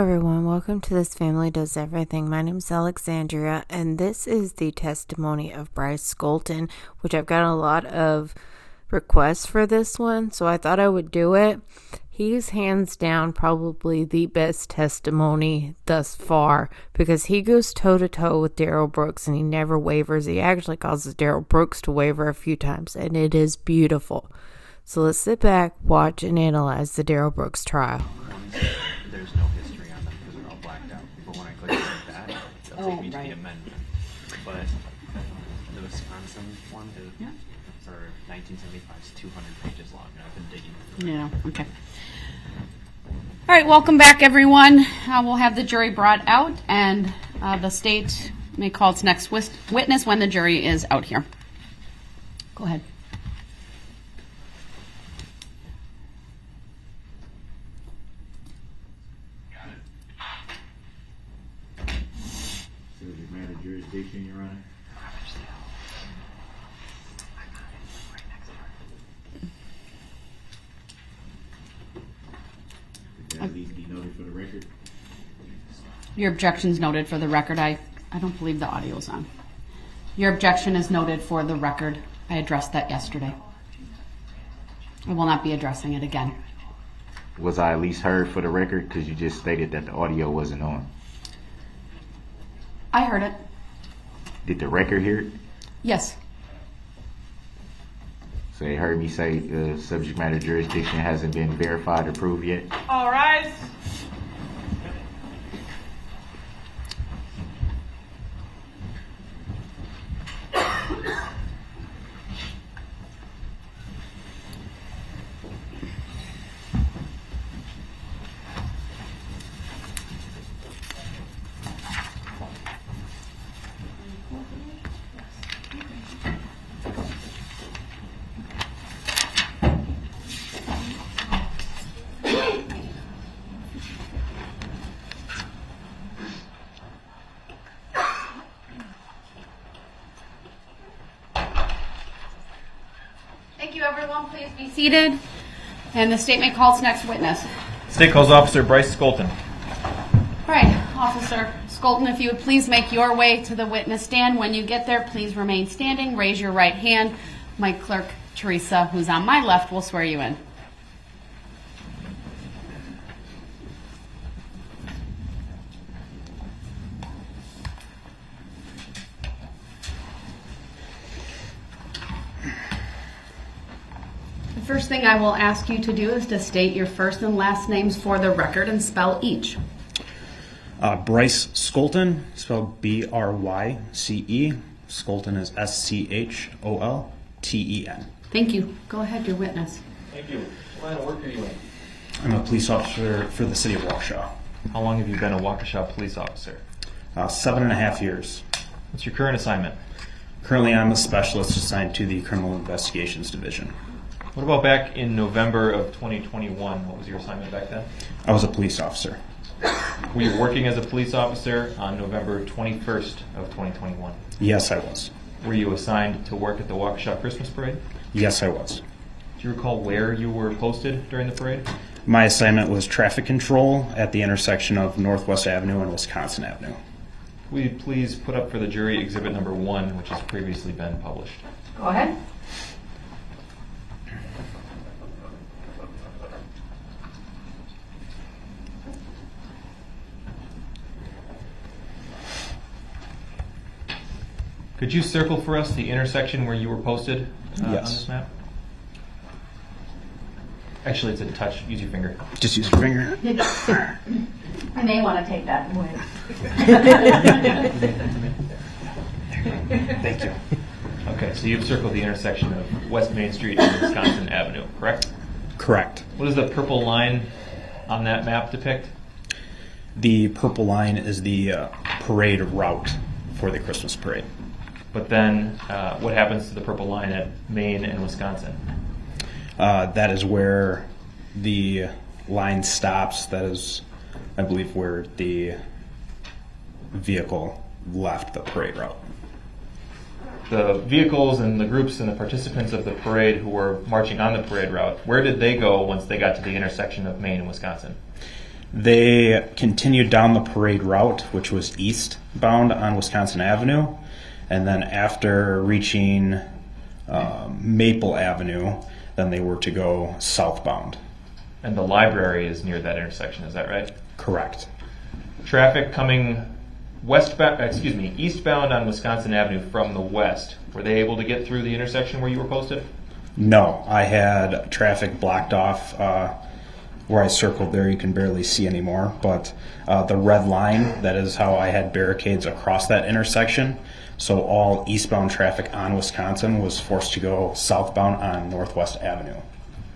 everyone, welcome to This Family Does Everything. My name is Alexandria, and this is the testimony of Bryce Skolton, which I've got a lot of requests for this one, so I thought I would do it. He's hands down probably the best testimony thus far, because he goes toe-to-toe with Darrell Brooks, and he never wavers. He actually causes Darrell Brooks to waver a few times, and it is beautiful. So let's sit back, watch, and analyze the Darrell Brooks trial. There's no history on them because they're all blacked out. But when I click like that, it'll take me to the amendment. But the Wisconsin one is for 1975 is 200 pages long, and I've been digging through it. Yeah, okay. All right, welcome back, everyone. We'll have the jury brought out, and the state may call its next witness when the jury is out here. Go ahead. Subject matter jurisdiction, Your Honor. Could that at least be noted for the record? Your objection's noted for the record. I don't believe the audio's on. Your objection is noted for the record. I addressed that yesterday. I will not be addressing it again. Was I at least heard for the record? Because you just stated that the audio wasn't on. I heard it. Did the record hear it? Yes. So they heard me say the subject matter jurisdiction hasn't been verified or proved yet? All rise. Thank you, everyone. Please be seated. And the state may call its next witness. State calls Officer Bryce Skolton. All right, Officer Skolton, if you would please make your way to the witness stand. When you get there, please remain standing. Raise your right hand. My clerk, Teresa, who's on my left, will swear you in. The first thing I will ask you to do is to state your first and last names for the record and spell each. Bryce Skolton, spelled B-R-Y-C-E. Skolton is S-C-H-O-L-T-E-N. Thank you. Go ahead, your witness. Thank you. What line of work are you in? I'm a police officer for the city of Waukesha. How long have you been a Waukesha police officer? 7.5 years. What's your current assignment? Currently, I'm a specialist assigned to the Criminal Investigations Division. What about back in November of 2021? What was your assignment back then? I was a police officer. Were you working as a police officer on November 21st of 2021? Yes, I was. Were you assigned to work at the Waukesha Christmas Parade? Yes, I was. Do you recall where you were posted during the parade? My assignment was traffic control at the intersection of Northwest Avenue and Wisconsin Avenue. Will you please put up for the jury exhibit number 1, which has previously been published? Go ahead. Could you circle for us the intersection where you were posted on Yes. this map? Actually, it's a touch. Use your finger. Just use your finger. I may want to take that away. Thank you. Okay, so you've circled the intersection of West Main Street and Wisconsin Avenue, correct? Correct. What does the purple line on that map depict? The purple line is the parade route for the Christmas parade. But then, what happens to the purple line at Main and Wisconsin? That is where the line stops. That is, I believe, where the vehicle left the parade route. The vehicles and the groups and the participants of the parade who were marching on the parade route, where did they go once they got to the intersection of Main and Wisconsin? They continued down the parade route, which was eastbound on Wisconsin Avenue, and then after reaching Maple Avenue, then they were to go southbound. And the library is near that intersection, is that right? Correct. Traffic coming eastbound on Wisconsin Avenue from the west, were they able to get through the intersection where you were posted? No, I had traffic blocked off where I circled there. You can barely see anymore, but the red line, that is how I had barricades across that intersection. So all eastbound traffic on Wisconsin was forced to go southbound on Northwest Avenue.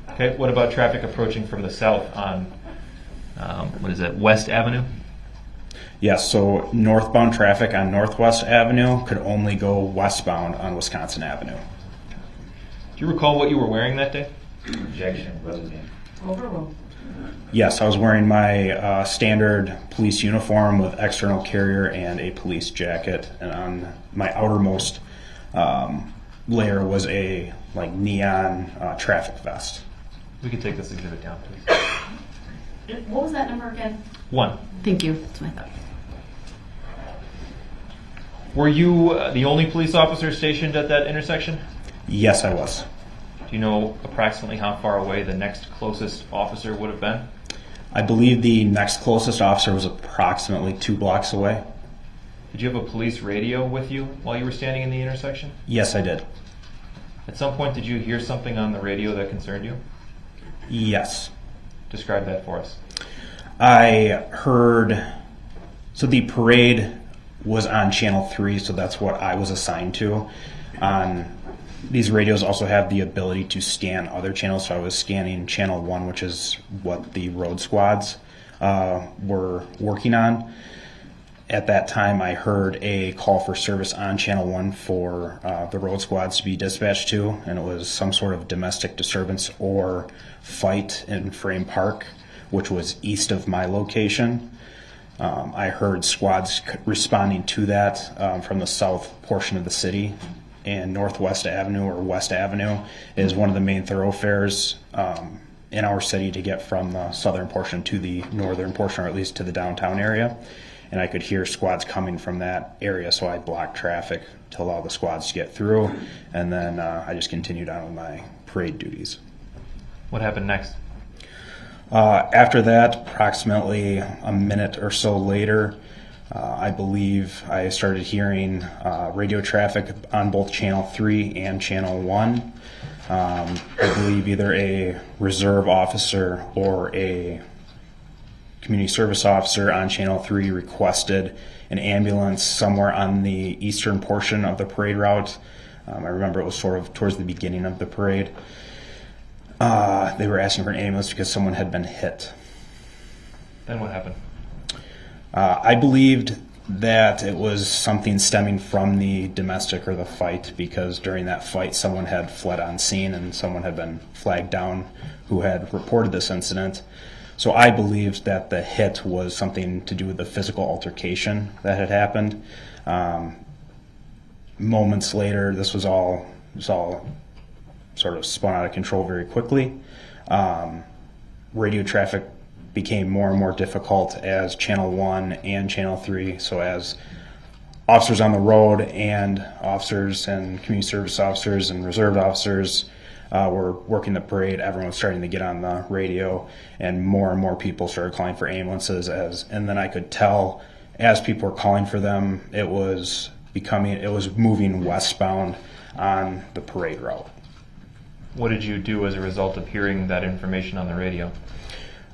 Okay, what about traffic approaching from the south on, West Avenue? Yes, so northbound traffic on Northwest Avenue could only go westbound on Wisconsin Avenue. Do you recall what you were wearing that day? Objection, Brother Dan. Overruled. Yes, I was wearing my standard police uniform with external carrier and a police jacket, and on my outermost layer was a neon traffic vest. We could take this exhibit down, please. What was that number again? 1. Thank you. That's what I thought. Were you the only police officer stationed at that intersection? Yes, I was. Do you know approximately how far away the next closest officer would have been? I believe the next closest officer was approximately 2 blocks away. Did you have a police radio with you while you were standing in the intersection? Yes, I did. At some point, did you hear something on the radio that concerned you? Yes. Describe that for us. I heard, so the parade was on Channel 3, so that's what I was assigned to. These radios also have the ability to scan other channels, so I was scanning Channel 1, which is what the road squads were working on. At that time, I heard a call for service on Channel 1 for the road squads to be dispatched to, and it was some sort of domestic disturbance or fight in Frame Park, which was east of my location. I heard squads responding to that from the south portion of the city, and Northwest Avenue or West Avenue is one of the main thoroughfares in our city to get from the southern portion to the northern portion, or at least to the downtown area. And I could hear squads coming from that area, so I blocked traffic to allow the squads to get through, and then I just continued on with my parade duties. What happened next? After that, approximately a minute or so later, I believe I started hearing radio traffic on both Channel 3 and Channel 1. I believe either a reserve officer or a community service officer on Channel 3 requested an ambulance somewhere on the eastern portion of the parade route. I remember it was sort of towards the beginning of the parade. They were asking for an ambulance because someone had been hit. Then what happened? I believed that it was something stemming from the domestic or the fight, because during that fight someone had fled on scene and someone had been flagged down who had reported this incident. So I believed that the hit was something to do with the physical altercation that had happened. Moments later, this was all sort of spun out of control very quickly. Radio traffic became more and more difficult as Channel 1 and Channel 3, so as officers on the road and officers and community service officers and reserve officers were working the parade, everyone was starting to get on the radio, and more people started calling for ambulances. And then I could tell as people were calling for them, it was moving westbound on the parade route. What did you do as a result of hearing that information on the radio?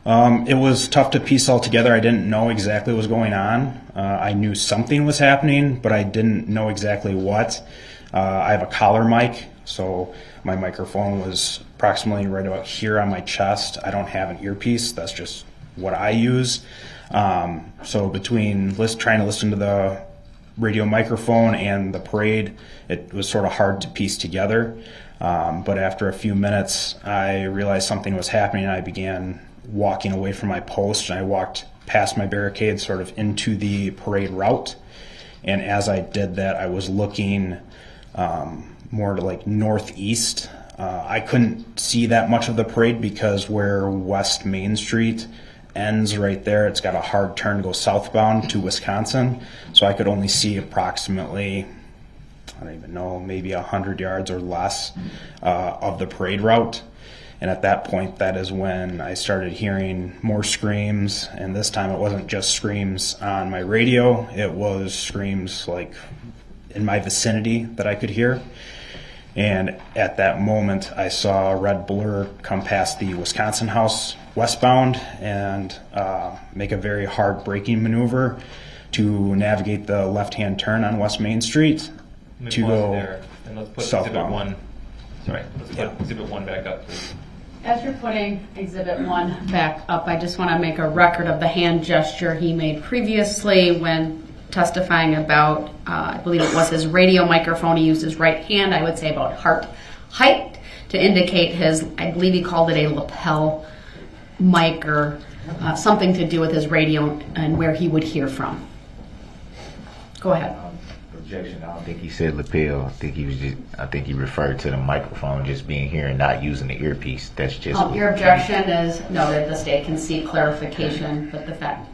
It was tough to piece all together. I didn't know exactly what was going on. I knew something was happening, but I didn't know exactly what. I have a collar mic, so my microphone was approximately right about here on my chest. I don't have an earpiece. That's just what I use. So between trying to listen to the radio microphone and the parade, it was sort of hard to piece together. But after a few minutes, I realized something was happening, and I began walking away from my post, and I walked past my barricade sort of into the parade route. And as I did that, I was looking more to like northeast. I couldn't see that much of the parade because where West Main Street ends right there. It's got a hard turn to go southbound to Wisconsin, so I could only see approximately, I don't even know, maybe 100 yards or less of the parade route. And at that point, that is when I started hearing more screams, and this time it wasn't just screams on my radio, it was screams like in my vicinity that I could hear. And at that moment, I saw a red blur come past the Wisconsin house westbound and make a very hard braking maneuver to navigate the left-hand turn on West Main Street to go there, and let's put southbound. Let's put Exhibit 1 back up, please. As you're putting Exhibit 1 back up, I just want to make a record of the hand gesture he made previously when testifying about, I believe it was his radio microphone. He used his right hand, I would say about heart height, to indicate his, I believe he called it a lapel mic or something to do with his radio and where he would hear from. Go ahead. Objection. I don't think he said lapel. I think he referred to the microphone just being here and not using the earpiece. That's just. Your objection is noted. The state can seek clarification, but the fact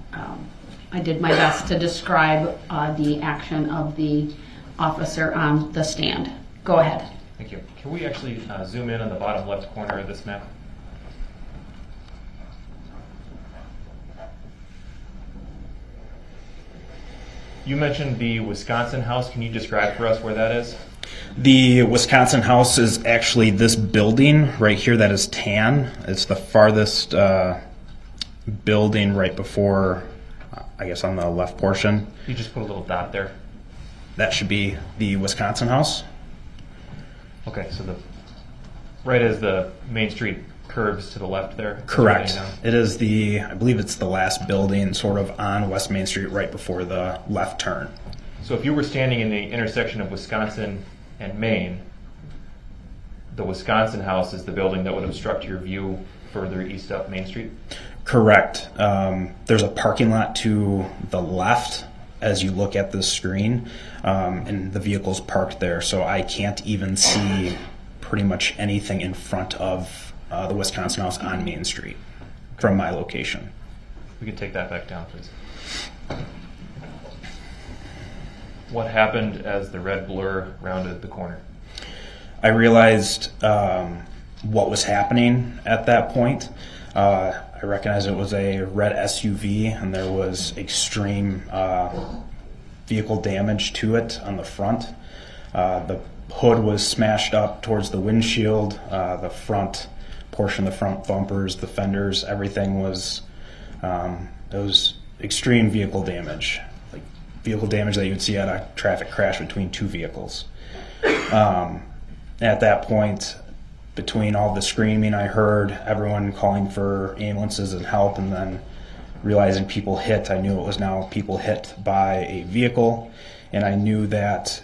I did my best to describe the action of the officer on the stand. Go ahead. Thank you. Can we actually zoom in on the bottom left corner of this map? You mentioned the Wisconsin house. Can you describe for us where that is? The Wisconsin house is actually this building right here that is tan. It's the farthest building right before, I guess on the left portion. You just put a little dot there. That should be the Wisconsin house. Okay, so the right as the Main Street curves to the left there? Correct. It is I believe it's the last building sort of on West Main Street right before the left turn. So if you were standing in the intersection of Wisconsin and Main, the Wisconsin house is the building that would obstruct your view further east up Main Street? Correct. There's a parking lot to the left as you look at this screen, and the vehicle's parked there, so I can't even see pretty much anything in front of the Wisconsin house on Main Street from my location. We can take that back down, please. What happened as the red blur rounded the corner? I realized what was happening at that point. I recognized it was a red SUV, and there was extreme vehicle damage to it on the front. The hood was smashed up towards the windshield, the front portion, the front bumpers, the fenders, everything was, it was extreme vehicle damage, like vehicle damage that you would see at a traffic crash between two vehicles. At that point, between all the screaming, I heard everyone calling for ambulances and help, and then realizing people hit, I knew it was now people hit by a vehicle, and I knew that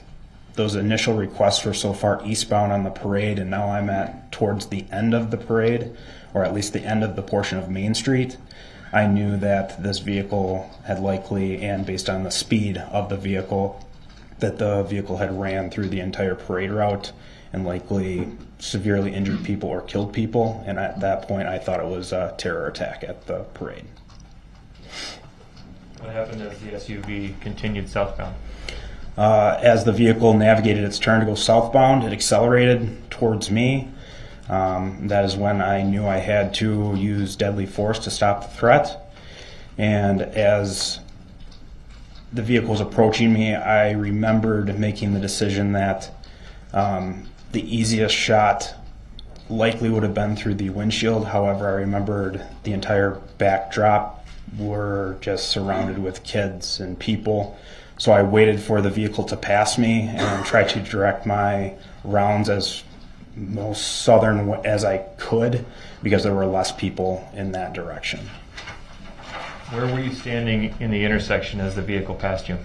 those initial requests were so far eastbound on the parade, and now I'm at towards the end of the parade, or at least the end of the portion of Main Street. I knew that this vehicle had likely, and based on the speed of the vehicle, that the vehicle had ran through the entire parade route and likely severely injured people or killed people, and at that point I thought it was a terror attack at the parade. What happened as the SUV continued southbound? As the vehicle navigated its turn to go southbound, it accelerated towards me. That is when I knew I had to use deadly force to stop the threat. And as the vehicle was approaching me, I remembered making the decision that the easiest shot likely would have been through the windshield. However, I remembered the entire backdrop were just surrounded with kids and people. So I waited for the vehicle to pass me and tried to direct my rounds as most southern as I could because there were less people in that direction. Where were you standing in the intersection as the vehicle passed you?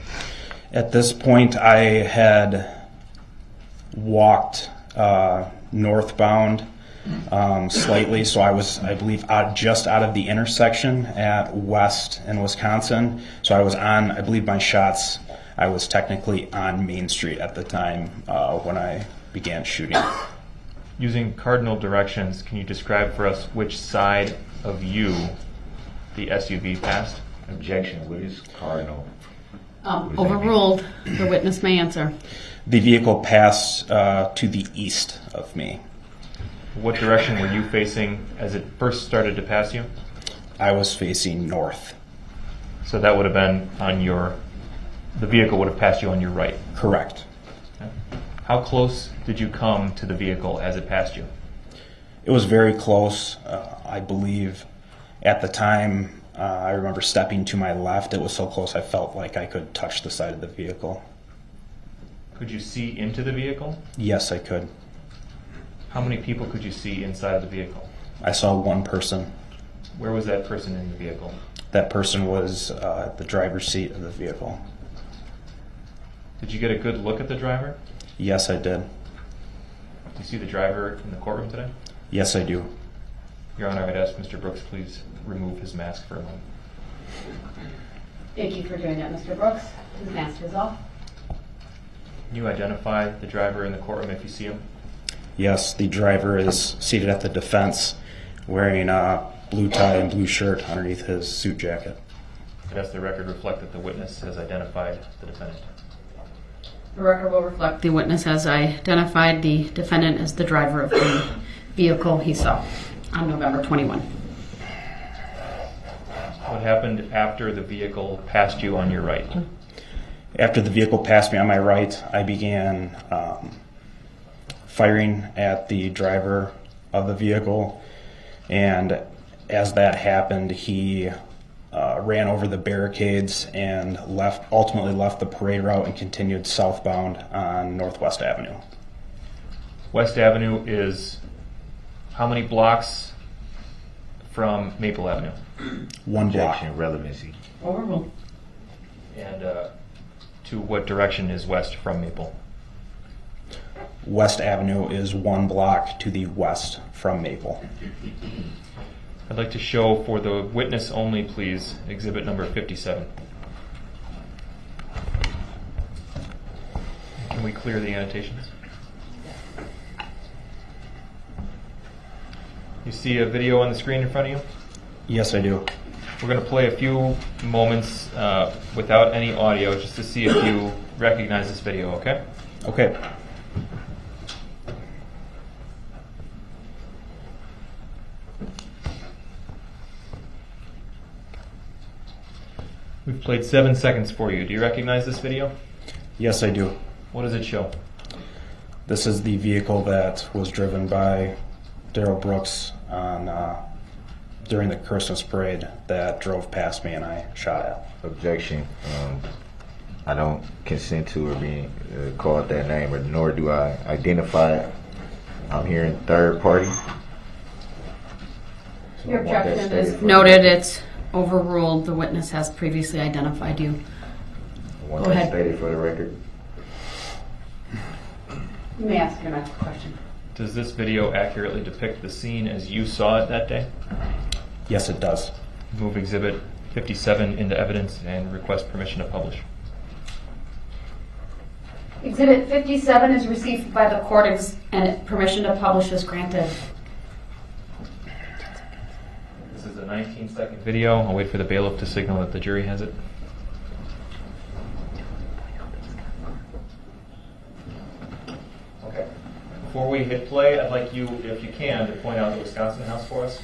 At this point, I had walked northbound slightly, so I was, I believe, just out of the intersection at West in Wisconsin. So I was on, I believe my shots, I was technically on Main Street at the time when I began shooting. Using cardinal directions, can you describe for us which side of you the SUV passed? Objection. What is cardinal? Overruled. The witness may answer. The vehicle passed to the east of me. What direction were you facing as it first started to pass you? I was facing north. So that would have been on your, the vehicle would have passed you on your right. Correct. Okay. How close did you come to the vehicle as it passed you? It was very close. I believe at the time, I remember stepping to my left. It was so close I felt like I could touch the side of the vehicle. Could you see into the vehicle? Yes, I could. How many people could you see inside of the vehicle? I saw one person. Where was that person in the vehicle? That person was at the driver's seat of the vehicle. Did you get a good look at the driver? Yes, I did. Do you see the driver in the courtroom today? Yes, I do. Your Honor, I'd ask Mr. Brooks please remove his mask for a moment. Thank you for doing that, Mr. Brooks. His mask is off. Can you identify the driver in the courtroom if you see him? Yes, the driver is seated at the defense wearing a blue tie and blue shirt underneath his suit jacket. I'd ask the record reflect that the witness has identified the defendant. The record will reflect the witness has identified the defendant as the driver of the vehicle he saw on November 21. What happened after the vehicle passed you on your right? After the vehicle passed me on my right, I began firing at the driver of the vehicle, and as that happened, he ran over the barricades and ultimately left the parade route and continued southbound on Northwest Avenue. West Avenue is how many blocks from Maple Avenue? One block. Objection. Relevancy. Overruled. And to what direction is west from Maple? West Avenue is 1 block to the west from Maple. I'd like to show for the witness only, please, exhibit number 57. Can we clear the annotations? You see a video on the screen in front of you? Yes, I do. We're going to play a few moments without any audio just to see if you recognize this video, okay? Okay. We've played 7 seconds for you. Do you recognize this video? Yes, I do. What does it show? This is the vehicle that was driven by Darrell Brooks during the Christmas parade that drove past me and I shot at. Objection. I don't consent to her being called that name, or nor do I identify it. I'm hearing third party. So Your I want that objection stated is for the noted. record. It's overruled. The witness has previously identified you. I want Go that ahead. stated for the record. You may ask your next question. Does this video accurately depict the scene as you saw it that day? Yes, it does. Move exhibit 57 into evidence and request permission to publish. Exhibit 57 is received by the court and permission to publish is granted. This is a 19-second video. I'll wait for the bailiff to signal that the jury has it. Okay. Before we hit play, I'd like you, if you can, to point out the Wisconsin house for us.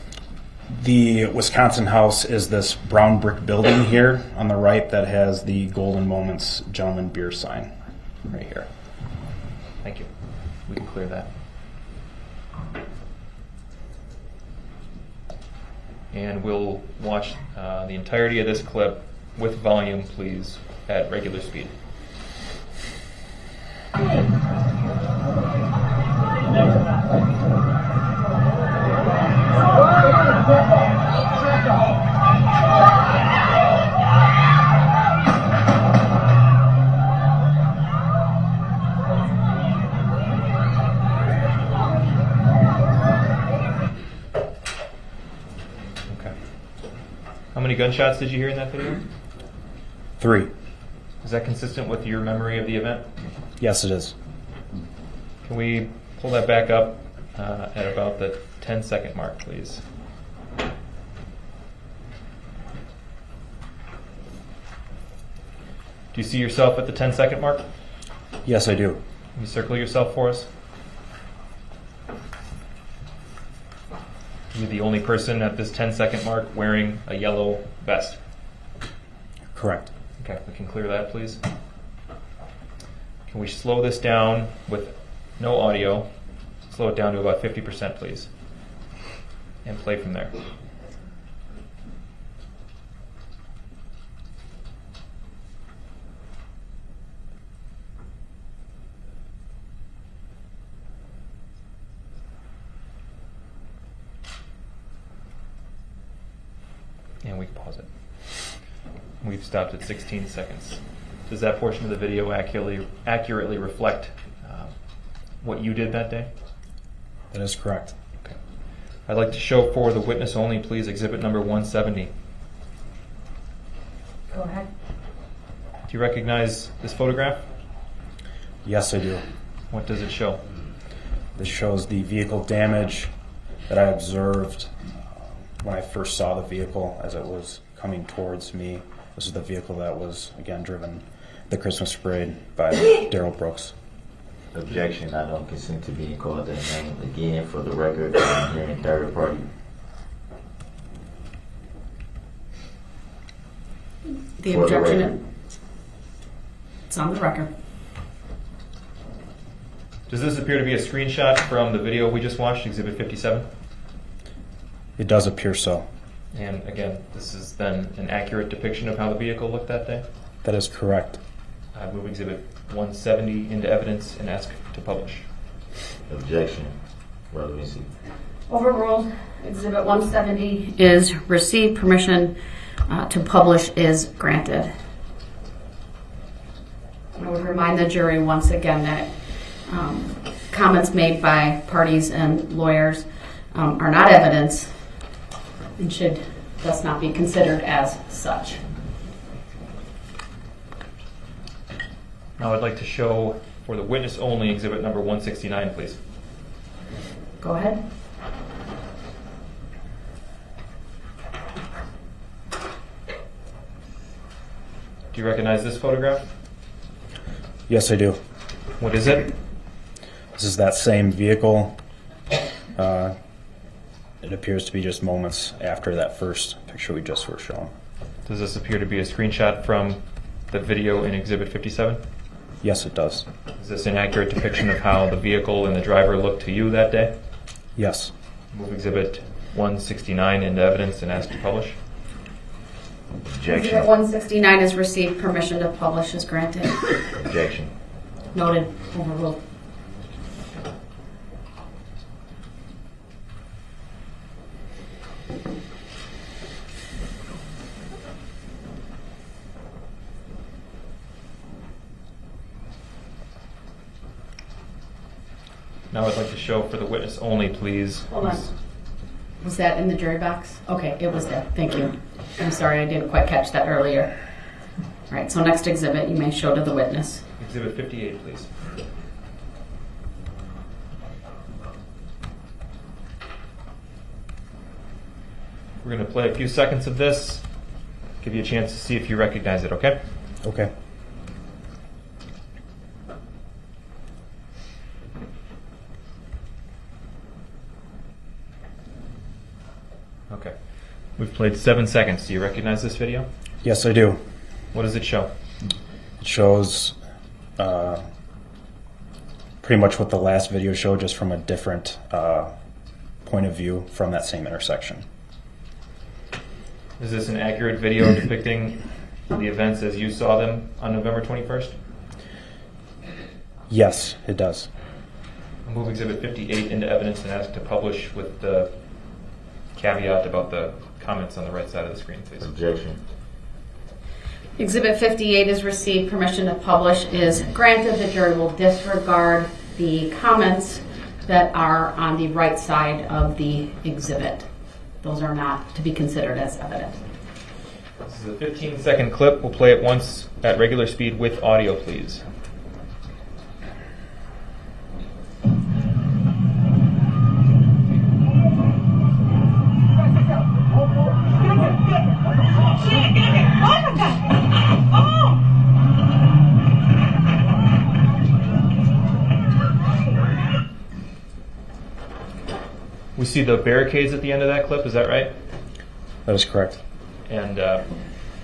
The Wisconsin house is this brown brick building here on the right that has the Golden Moments Gentleman Beer sign right here. Thank you. We can clear that. And we'll watch the entirety of this clip with volume, please, at regular speed. Okay. How many gunshots did you hear in that video? 3. Is that consistent with your memory of the event? Yes, it is. Can we pull that back up at about the 10-second mark, please? Do you see yourself at the 10-second mark? Yes, I do. Can you circle yourself for us? You're the only person at this 10-second mark wearing a yellow vest. Correct. Okay, we can clear that, please. Can we slow this down with no audio? Slow it down to about 50%, please. And play from there. And we can pause it. We've stopped at 16 seconds. Does that portion of the video accurately reflect what you did that day? That is correct. Okay. I'd like to show for the witness only, please, exhibit number 170. Go ahead. Do you recognize this photograph? Yes, I do. What does it show? This shows the vehicle damage that I observed when I first saw the vehicle as it was coming towards me. This is the vehicle that was, again, driven the Christmas parade by Darrell Brooks. Objection. I don't consent to being called that name. Again, for the record, I'm hearing third party. The For the objection, record. it's on the record. Does this appear to be a screenshot from the video we just watched, exhibit 57? It does appear so. And again, this is then an accurate depiction of how the vehicle looked that day? That is correct. I move exhibit 170 into evidence and ask to publish. Objection. Relevancy. Overruled. Exhibit 170 is received. Permission to publish is granted. I would remind the jury once again that comments made by parties and lawyers are not evidence and should thus not be considered as such. Now I'd like to show for the witness only exhibit number 169, please. Go ahead. Do you recognize this photograph? Yes, I do. What is it? This is that same vehicle. It appears to be just moments after that first picture we just were shown. Does this appear to be a screenshot from the video in exhibit 57? Yes, it does. Is this an accurate depiction of how the vehicle and the driver looked to you that day? Yes. Move exhibit 169 into evidence and ask to publish. Exhibit Objection. 169 is received. Permission to publish is granted. Objection. Noted. Overruled. Now I'd like to show for the witness only, please. Hold on. Was that in the jury box? Okay, it was there. Thank you. I'm sorry, I didn't quite catch that earlier. All right, so next exhibit you may show to the witness. Exhibit 58, please. We're going to play a few seconds of this, give you a chance to see if you recognize it, okay? Okay. Okay. We've played 7 seconds. Do you recognize this video? Yes, I do. What does it show? It shows pretty much what the last video showed, just from a different point of view from that same intersection. Is this an accurate video depicting the events as you saw them on November 21st? Yes, it does. I'll move exhibit 58 into evidence and ask to publish with the caveat about the comments on the right side of the screen, please. Objection. Exhibit 58 is received. Permission to publish is granted. The jury will disregard the comments that are on the right side of the exhibit. Those are not to be considered as evidence. This is a 15-second clip. We'll play it once at regular speed with audio, please. Oh my God! Oh! see the barricades at the end of that clip, is that right? That is correct. And do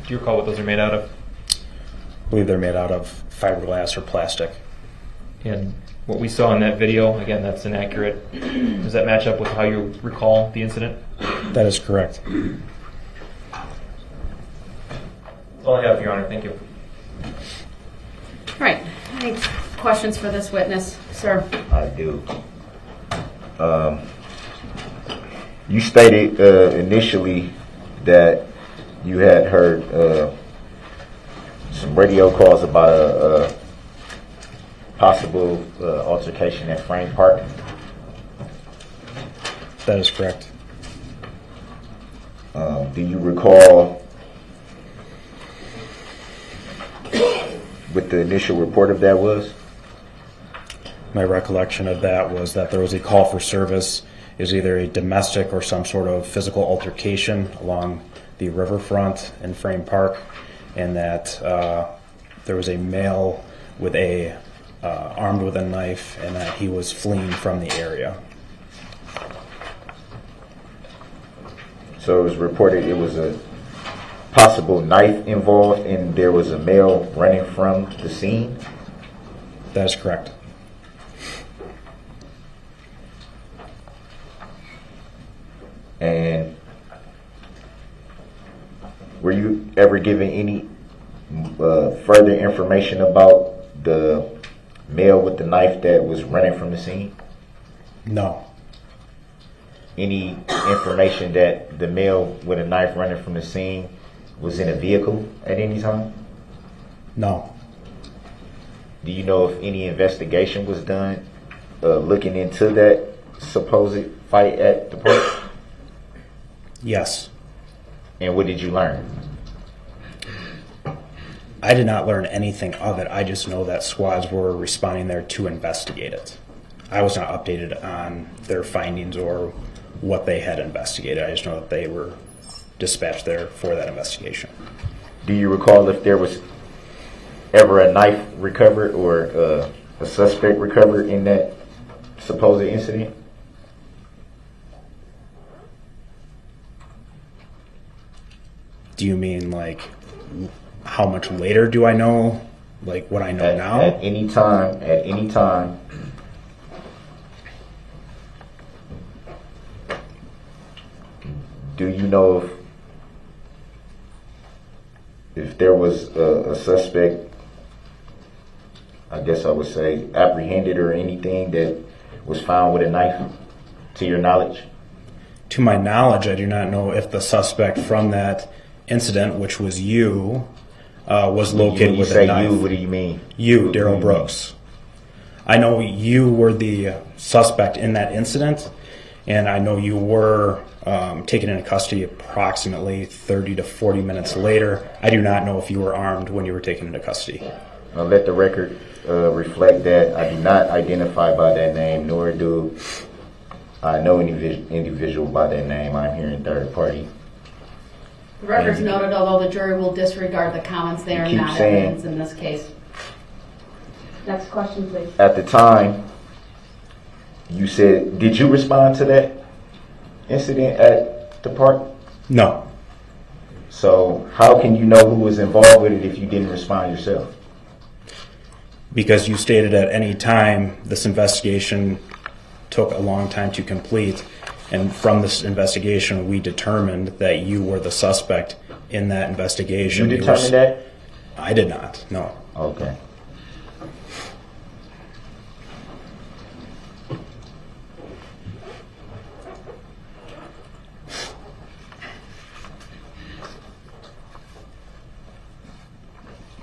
you recall what those are made out of? I believe they're made out of fiberglass or plastic. And what we saw in that video, again, that's inaccurate. Does that match up with how you recall the incident? That is correct. That's all I have, Your Honor. Thank you. All right. Any questions for this witness, sir? I do. You stated initially that you had heard some radio calls about a possible altercation at Frame Park. That is correct. Do you recall what the initial report of that was? My recollection of that was that there was a call for service. It was either a domestic or some sort of physical altercation along the riverfront in Frame Park, and that there was a male with a armed with a knife, and that he was fleeing from the area. So it was reported it was a possible knife involved and there was a male running from the scene? That is correct. And were you ever given any further information about the male with the knife that was running from the scene? No. Any information that the male with a knife running from the scene was in a vehicle at any time? No. Do you know if any investigation was done looking into that supposed fight at the park? Yes. And what did you learn? I did not learn anything of it. I just know that squads were responding there to investigate it. I was not updated on their findings or what they had investigated. I just know that they were dispatched there for that investigation. Do you recall if there was ever a knife recovered or a suspect recovered in that supposed incident? Do you mean like how much later do I know? Like what I know now? At any time. Do you know if there was a suspect, I guess I would say, apprehended or anything that was found with a knife, to your knowledge? To my knowledge, I do not know if the suspect from that incident, which was you, was located with a knife. You, what do you mean? You, Darrell Brooks. I know you were the suspect in that incident, and I know you were taken into custody approximately 30 to 40 minutes later. I do not know if you were armed when you were taken into custody. I'll let the record reflect that I do not identify by that name, nor do I know any individual by that name. I'm here in third party. The record's noted, although the jury will disregard the comments, they are not evidence in this case. Next question, please. At the time, you said, did you respond to that incident at the park? No. So how can you know who was involved with it if you didn't respond yourself? Because you stated at any time this investigation took a long time to complete, and from this investigation we determined that you were the suspect in that investigation. You determined that? I did not, no. Okay.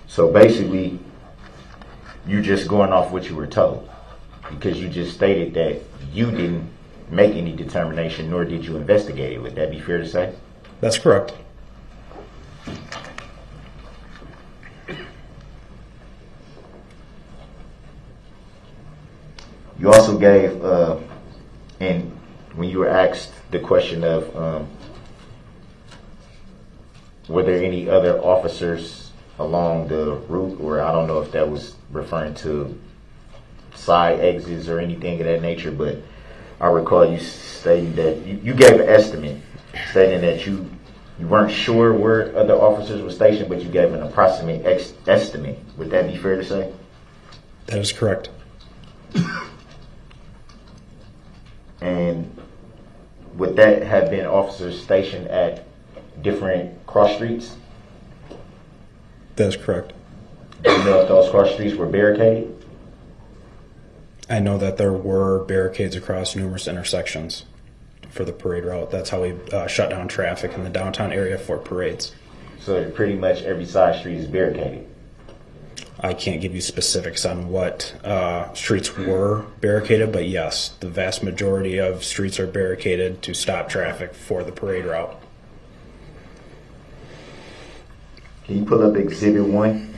So basically, you're just going off what you were told, because you just stated that you didn't make any determination, nor did you investigate it. Would that be fair to say? That's correct. You also gave, and when you were asked the question of were there any other officers along the route, or I don't know if that was referring to side exits or anything of that nature, but I recall you stating that you gave an estimate, stating that you weren't sure where other officers were stationed, but you gave an approximate estimate. Would that be fair to say? That is correct. And would that have been officers stationed at different cross streets? That is correct. Do you know if those cross streets were barricaded? I know that there were barricades across numerous intersections for the parade route. That's how we shut down traffic in the downtown area for parades. So pretty much every side street is barricaded. I can't give you specifics on what streets were barricaded, but yes, the vast majority of streets are barricaded to stop traffic for the parade route. Can you pull up Exhibit 1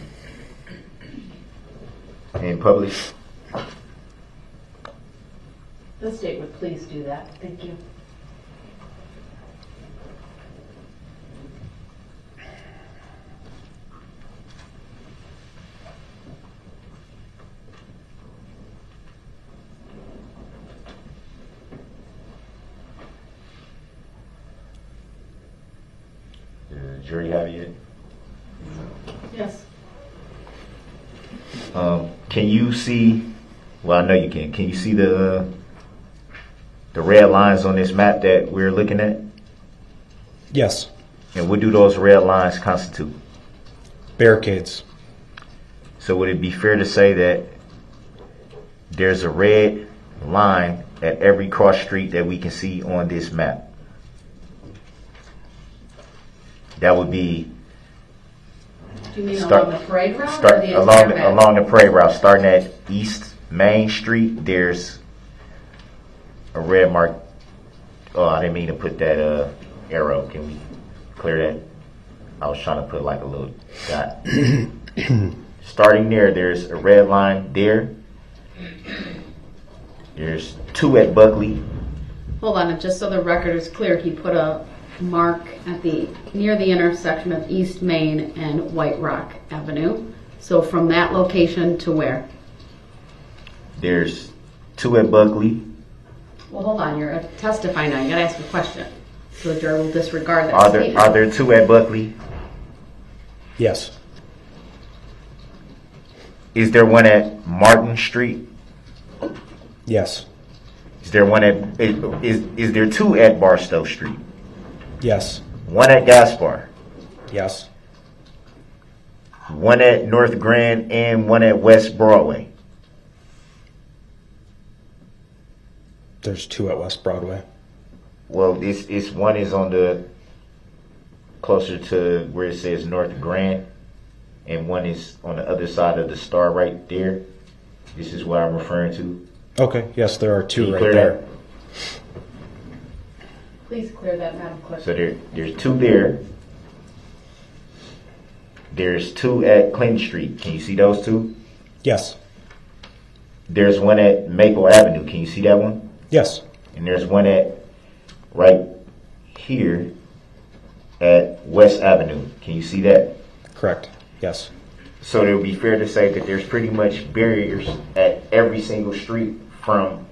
and publish? The state would please do that. Thank you. Does the jury have it yet? Yes. Can you see? Well, I know you can. Can you see the red lines on this map that we're looking at? Yes. And what do those red lines constitute? Barricades. So would it be fair to say that there's a red line at every cross street that we can see on this map? That would be Do you mean along the parade route? start or the entire map? along the parade route, starting at East Main Street. There's a red mark. Oh, I didn't mean to put that arrow. Can we clear that? I was trying to put like a little dot. Starting there's a red line there. There's 2 at Buckley. Hold on, and just so the record is clear, he put a mark at near the intersection of East Main and White Rock Avenue. So from that location to where? There's 2 at Buckley. Well, hold on, you're testifying now. You gotta ask a question. So the jury will disregard that Are statement. there 2 at Buckley? Yes. Is there one at Martin Street? Yes. Is there one at is there 2 at Barstow Street? Yes. 1 at Gaspar, Yes. 1 at North Grand, and 1 at West Broadway. There's 2 at West Broadway. Well, it's one is on the closer to where it says North Grand, and one is on the other side of the star right there. This is what I'm referring to. Okay. Yes, there are Can 2 you right clear there. that? Please clear that, Madam Clerk. So there's 2 there. There's 2 at Clinton Street. Can you see those 2? Yes. There's 1 at Maple Avenue. Can you see that one? Yes. And there's 1 at right here at West Avenue. Can you see that? Correct. Yes. So it would be fair to say that there's pretty much barriers at every single street from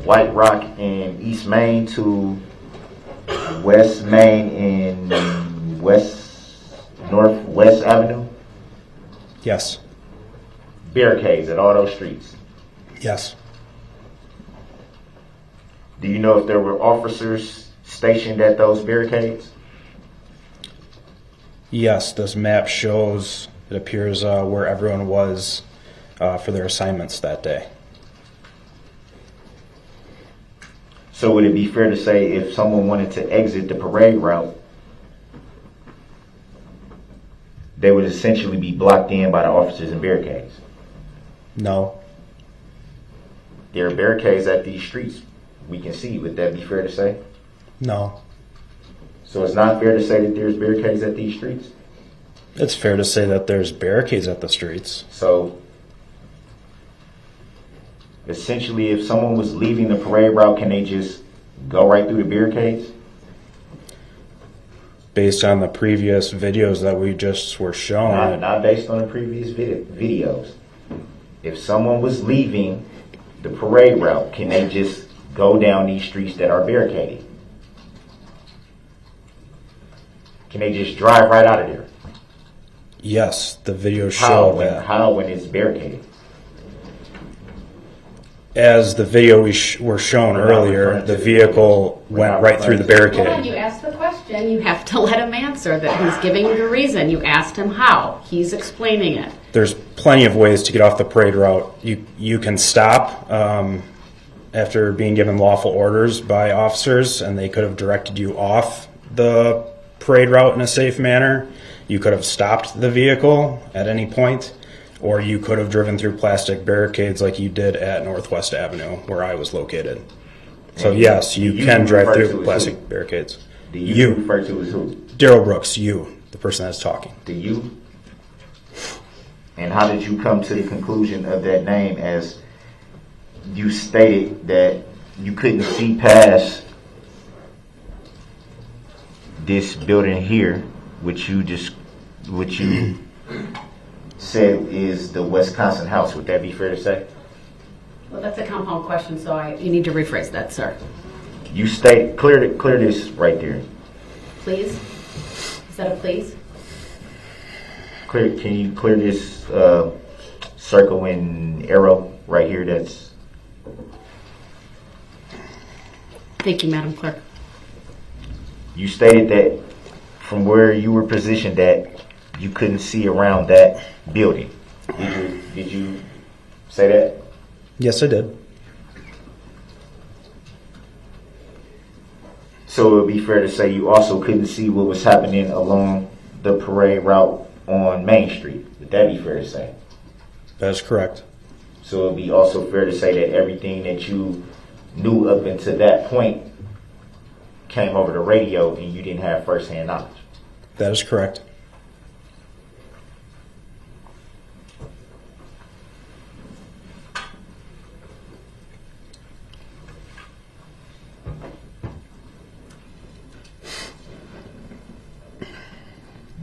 White Rock and East Main to West Main and Northwest Avenue. Yes. Barricades at all those streets. Yes. Do you know if there were officers stationed at those barricades? Yes. This map shows, it appears, where everyone was for their assignments that day. So would it be fair to say if someone wanted to exit the parade route, they would essentially be blocked in by the officers and barricades? No. There are barricades at these streets we can see. Would that be fair to say? No. So it's not fair to say that there's barricades at these streets? It's fair to say that there's barricades at the streets. So essentially, if someone was leaving the parade route, can they just go right through the barricades? Based on the previous videos that we just were shown. Not based on the previous videos. If someone was leaving the parade route, can they just go down these streets that are barricaded? Can they just drive right out of there? Yes, the video showed that. How when it's barricaded? As the video were shown earlier, the vehicle went right through the Hold on, barricade. you asked the question. You have to let him answer that. He's giving you the reason. You asked him how. He's explaining it. There's plenty of ways to get off the parade route. You can stop after being given lawful orders by officers, and they could have directed you off the parade route in a safe manner. You could have stopped the vehicle at any point, or you could have driven through plastic barricades like you did at Northwest Avenue, where I was located. So yes, you can drive through plastic barricades. The you refer to as who? Darrell Brooks, you, the person that's talking. The you? And how did you come to the conclusion of that name, as you stated that you couldn't see past this building here, which you said is the Wisconsin House? Would that be fair to say? Well, that's a compound question, so you need to rephrase that, sir. You state clear this right there. Please? Is that a please? Can you clear this circle and arrow right here? That's. Thank you, Madam Clerk. You stated that from where you were positioned that you couldn't see around that building. Did you say that? Yes, I did. So it would be fair to say you also couldn't see what was happening along the parade route on Main Street. Would that be fair to say? That is correct. So it would be also fair to say that everything that you knew up until that point came over the radio and you didn't have firsthand knowledge. That is correct.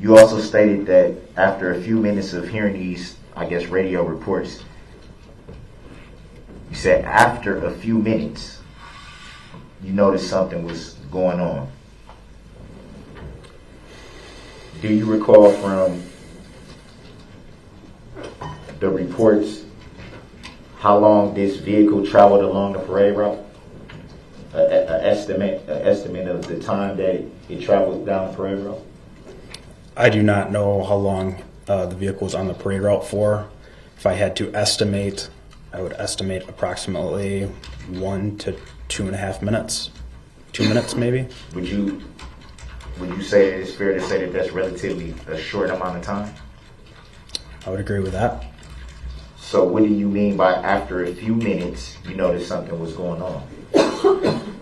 You also stated that after a few minutes of hearing these, radio reports, you said after a few minutes, you noticed something was going on. Do you recall from the reports how long this vehicle traveled along the parade route? An estimate of the time that it traveled down the parade route? I do not know how long the vehicle was on the parade route for. If I had to estimate, I would estimate approximately 1 to 2.5 minutes. 2 minutes, maybe. Would you say it's fair to say that that's relatively a short amount of time? I would agree with that. So what do you mean by after a few minutes you noticed something was going on?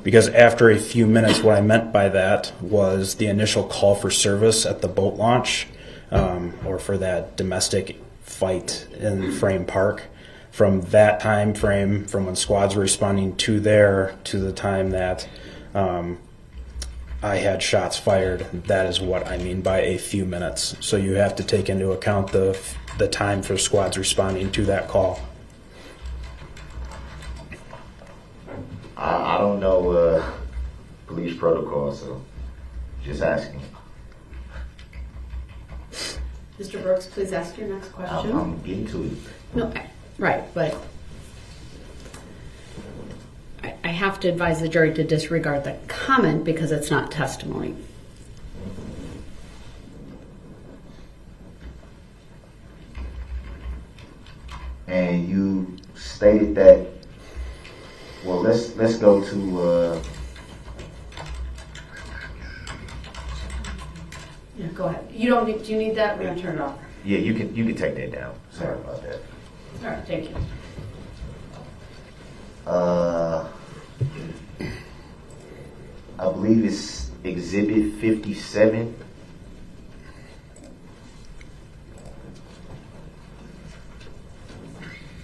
Because after a few minutes, what I meant by that was the initial call for service at the boat launch, or for that domestic fight in Frame Park. From that time frame, from when squads were responding to there to the time that I had shots fired, that is what I mean by a few minutes. So you have to take into account the time for squads responding to that call. I don't know police protocol, so just asking. Mr. Brooks, please ask your next question. I'm getting to it. No, right, but I have to advise the jury to disregard the comment because it's not testimony. And you stated that. Well, let's go to. Yeah, go ahead. You don't need. Do you need that? We're gonna turn it off. Yeah, you can take that down. Sorry about that. All right, thank you. I believe it's Exhibit 57.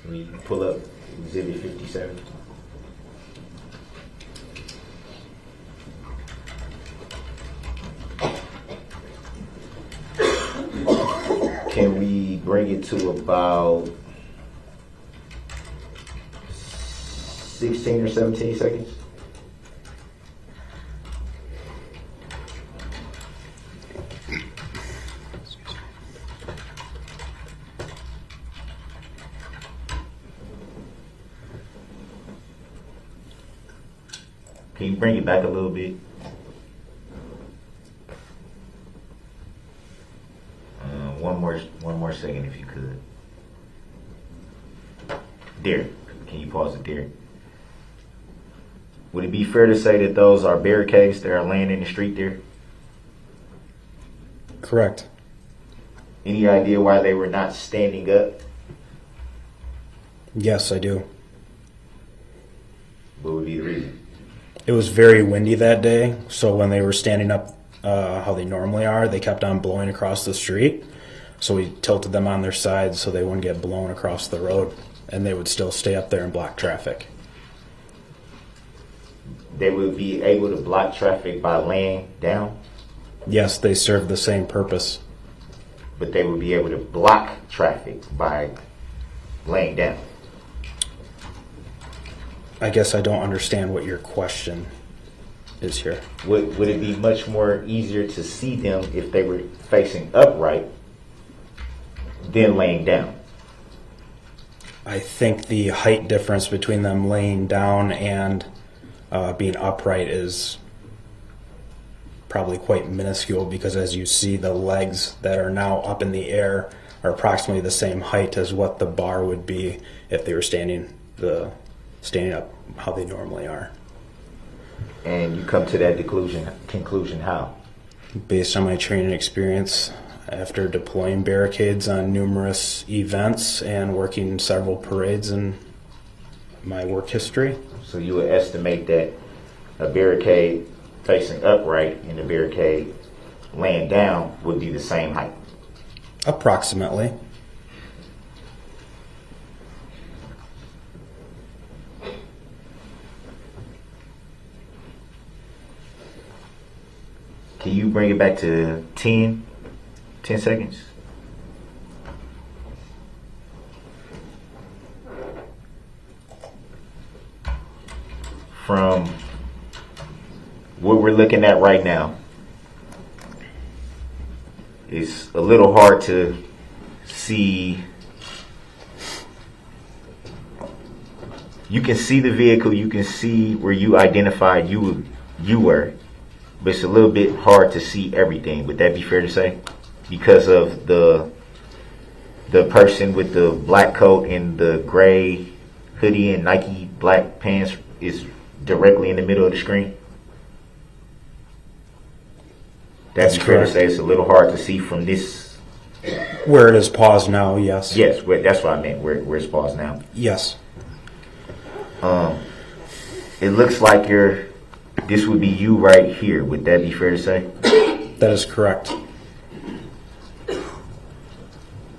Can you pull up Exhibit 57? Can we bring it to about 16 or 17 seconds. Can you bring it back a little bit? One more second if you could. Darrell, can you pause it there? Would it be fair to say that those are barricades that are laying in the street there? Correct. Any idea why they were not standing up? Yes, I do. What would be the reason? It was very windy that day, so when they were standing up how they normally are, they kept on blowing across the street. So we tilted them on their sides so they wouldn't get blown across the road, and they would still stay up there and block traffic. They would be able to block traffic by laying down, Yes, they serve the same purpose. but they would be able to block traffic by laying down. I guess I don't understand what your question is here. Would it be much more easier to see them if they were facing upright than laying down? I think the height difference between them laying down and being upright is probably quite minuscule, because as you see, the legs that are now up in the air are approximately the same height as what the bar would be if they were standing up how they normally are. And you come to that conclusion how? Based on my training experience after deploying barricades on numerous events and working several parades in my work history. So you would estimate that a barricade facing upright and a barricade laying down would be the same height? Approximately. Can you bring it back to 10 seconds? From what we're looking at right now, it's a little hard to see. You can see the vehicle, you can see where you identified you were, but it's a little bit hard to see everything. Would that be fair to say? Because of the person with the black coat and the gray hoodie and Nike black pants is directly in the middle of the screen? That's fair to say. It's a little hard to see from this. Where it is paused now, yes. Yes, that's what I meant. Where it's paused now. Yes. It looks like this would be you right here. Would that be fair to say? That is correct.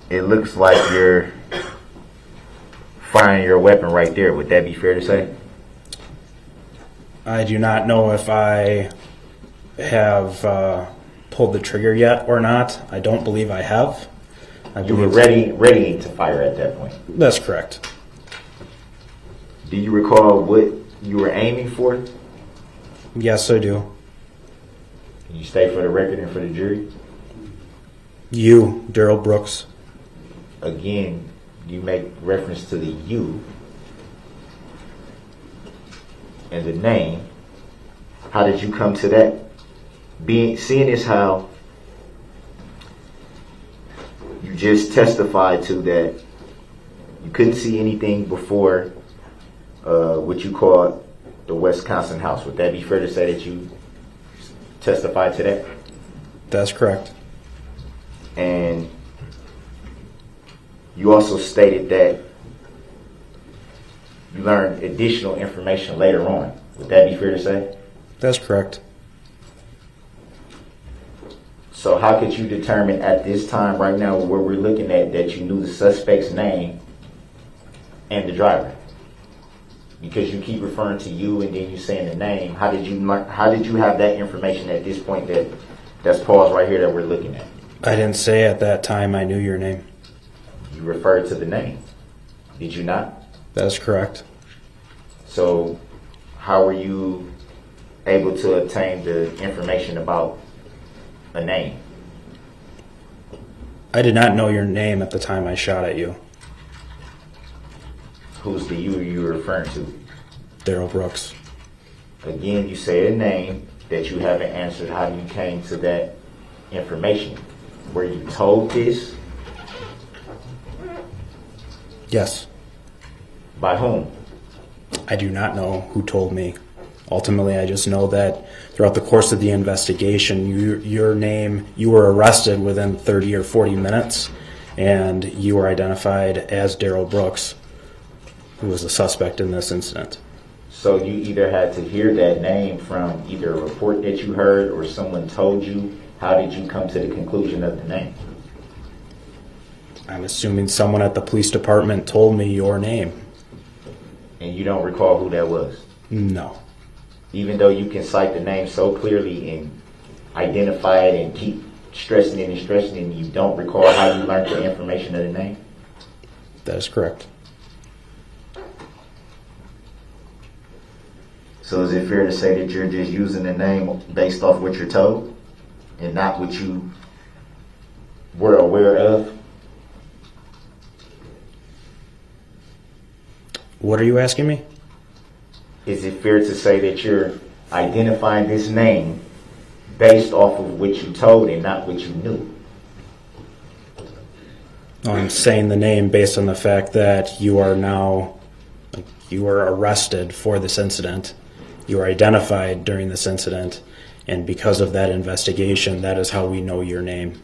It looks like you're firing your weapon right there. Would that be fair to say? I do not know if I have pulled the trigger yet or not. I don't believe I have. You were ready to fire at that point. That's correct. Do you recall what you were aiming for? Yes, I do. Can you state for the record and for the jury? You, Darrell Brooks. Again, you make reference to the you and the name. How did you come to that? Seeing as how you just testified to that you couldn't see anything before what you called the Wisconsin house. Would that be fair to say that you testified to that? That's correct. And you also stated that you learned additional information later on. Would that be fair to say? That's correct. So how could you determine at this time right now where we're looking at that you knew the suspect's name and the driver? Because you keep referring to you and then you saying the name. How did you have that information at this point that's paused right here that we're looking at? I didn't say at that time I knew your name. You referred to the name. Did you not? That's correct. So how were you able to obtain the information about a name? I did not know your name at the time I shot at you. Who's the you were referring to? Darrell Brooks. Again, you say a name that you haven't answered how you came to that information. Were you told this? Yes. By whom? I do not know who told me. Ultimately, I just know that throughout the course of the investigation, you were arrested within 30 or 40 minutes, and you were identified as Darrell Brooks, who was the suspect in this incident. So you either had to hear that name from either a report that you heard or someone told you. How did you come to the conclusion of the name? I'm assuming someone at the police department told me your name. And you don't recall who that was? No. Even though you can cite the name so clearly and identify it and keep stressing it and stressing it, and you don't recall how you learned the information of the name? That is correct. So is it fair to say that you're just using the name based off what you're told and not what you were aware of? What are you asking me? Is it fair to say that you're identifying this name based off of what you told and not what you knew? I'm saying the name based on the fact that you are arrested for this incident. You were identified during this incident, and because of that investigation, that is how we know your name.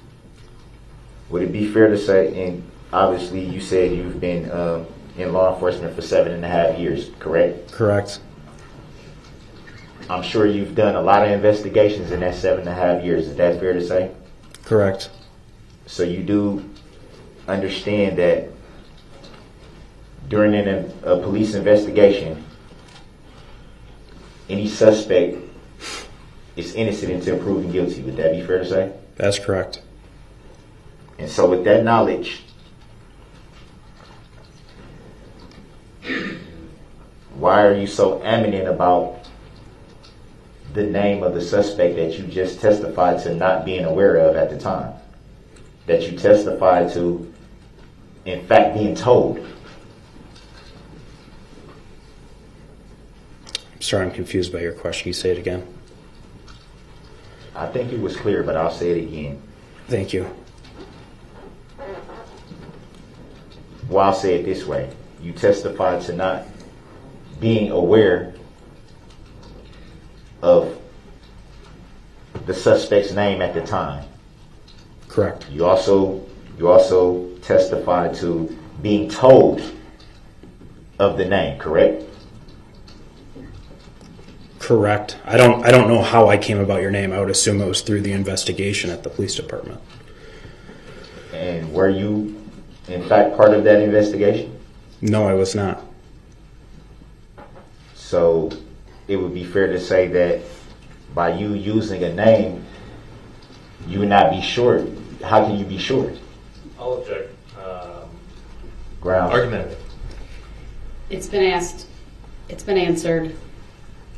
Would it be fair to say, and obviously you said you've been in law enforcement for 7.5 years, correct? Correct. I'm sure you've done a lot of investigations in that 7.5 years. Is that fair to say? Correct. So you do understand that during a police investigation, any suspect is innocent until proven guilty. Would that be fair to say? That's correct. And so with that knowledge, why are you so adamant about the name of the suspect that you just testified to not being aware of at the time? That you testified to, in fact, being told? I'm sorry, I'm confused by your question. Can you say it again? I think it was clear, but I'll say it again. Thank you. Well, I'll say it this way. You testified to not being aware of the suspect's name at the time. Correct. You also testified to being told of the name, correct? Correct. I don't know how I came about your name. I would assume it was through the investigation at the police department. And were you, in fact, part of that investigation? No, I was not. So it would be fair to say that by you using a name, you would not be short. How can you be short? I'll object. Grounds. Argumentative. It's been asked. It's been answered.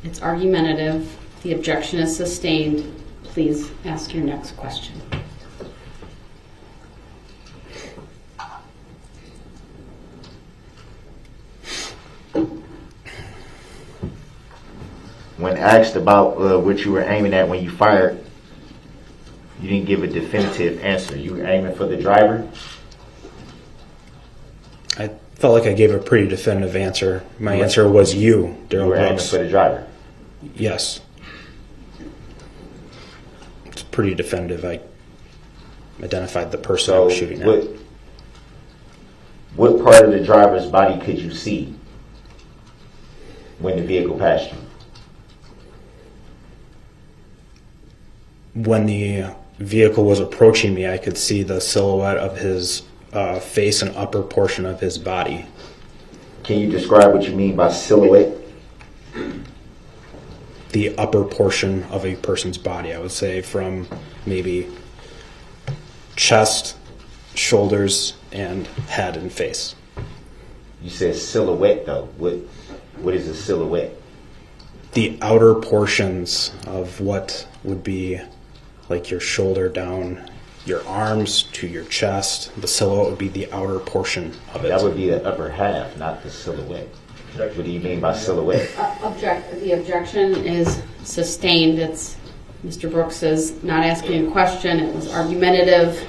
It's argumentative. The objection is sustained. Please ask your next question. When asked about what you were aiming at when you fired, you didn't give a definitive answer. You were aiming for the driver? I felt like I gave a pretty definitive answer. My answer was you, You Darrell were aiming Brooks. for the driver. Yes. It's pretty definitive. I identified the person I So was shooting at. what part of the driver's body could you see when the vehicle passed you? When the vehicle was approaching me, I could see the silhouette of his face and upper portion of his body. Can you describe what you mean by silhouette? The upper portion of a person's body, I would say, from maybe chest, shoulders, and head and face. You said silhouette, though. What is a silhouette? The outer portions of what would be like your shoulder down, your arms to your chest. The silhouette would be the outer portion of it. That would be the upper half, not the silhouette. What do you mean by silhouette? The objection is sustained. It's Mr. Brooks is not asking a question. It was argumentative.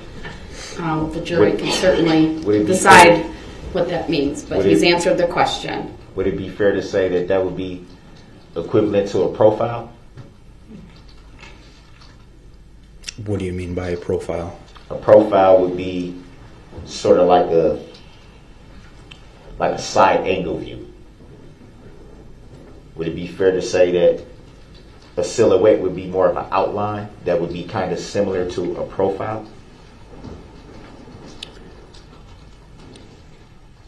The jury can certainly decide what that means, but he's answered the question. Would it be fair to say that that would be equivalent to a profile? What do you mean by a profile? A profile would be sort of like a side angle view. Would it be fair to say that a silhouette would be more of an outline that would be kind of similar to a profile?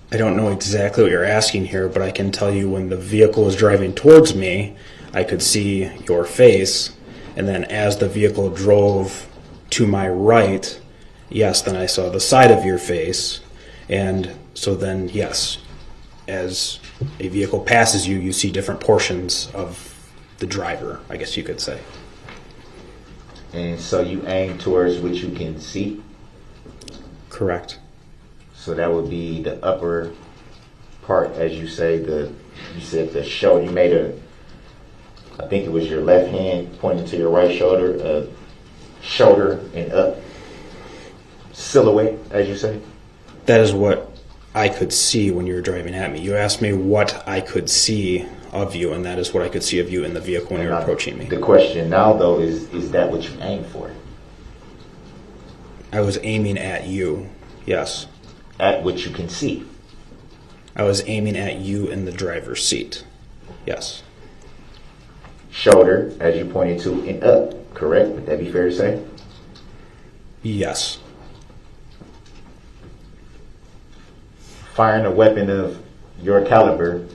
I don't know exactly what you're asking here, but I can tell you when the vehicle was driving towards me, I could see your face, and then as the vehicle drove to my right, yes, then I saw the side of your face, and so then, yes, as a vehicle passes you, you see different portions of the driver, I guess you could say. And so you aim towards what you can see? Correct. So that would be the upper part, as you say, you said the shoulder. You made I think it was your left hand pointing to your right shoulder, shoulder and up silhouette, as you say? That is what I could see when you were driving at me. You asked me what I could see of you, and that is what I could see of you in the vehicle when you were approaching me. The question now, though, is that what you aim for? I was aiming at you, yes. At what you can see? I was aiming at you in the driver's seat, yes. Shoulder, as you pointed to, and up, correct? Would that be fair to say? Yes. Firing a weapon of your caliber,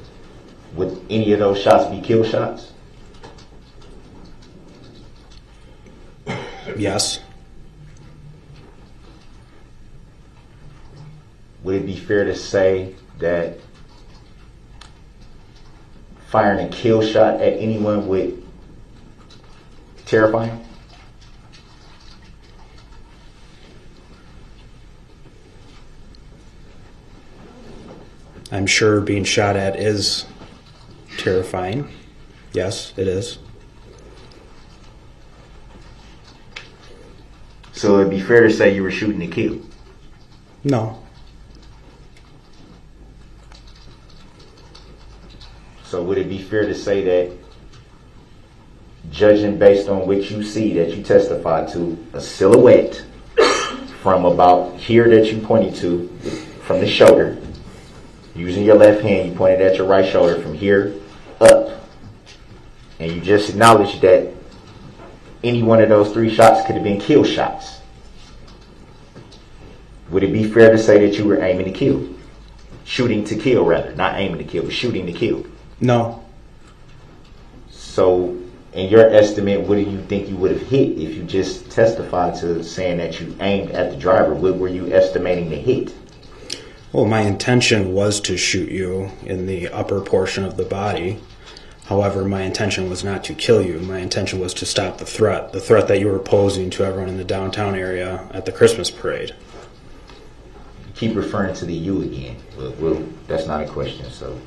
would any of those shots be kill shots? Yes. Would it be fair to say that firing a kill shot at anyone would terrify him? I'm sure being shot at is terrifying. Yes, it is. So it'd be fair to say you were shooting to kill? No. So would it be fair to say that, judging based on what you see, that you testified to, a silhouette from about here that you pointed to, from the shoulder, using your left hand, you pointed at your right shoulder from here up, and you just acknowledged that any one of those three shots could have been kill shots? Would it be fair to say that you were aiming to kill? Shooting to kill, rather. Not aiming to kill, but shooting to kill. No. So, in your estimate, what do you think you would have hit if you just testified to saying that you aimed at the driver? What were you estimating to hit? Well, my intention was to shoot you in the upper portion of the body. However, my intention was not to kill you. My intention was to stop the threat that you were posing to everyone in the downtown area at the Christmas parade. You keep referring to the you again. Well, that's not a question, so.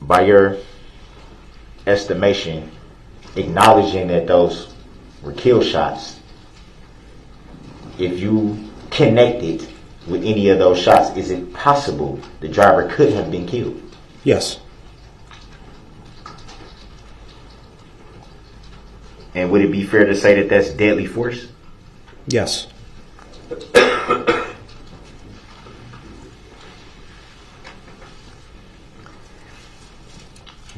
By your estimation, acknowledging that those were kill shots, if you connected with any of those shots, is it possible the driver could have been killed? Yes. And would it be fair to say that that's deadly force? Yes.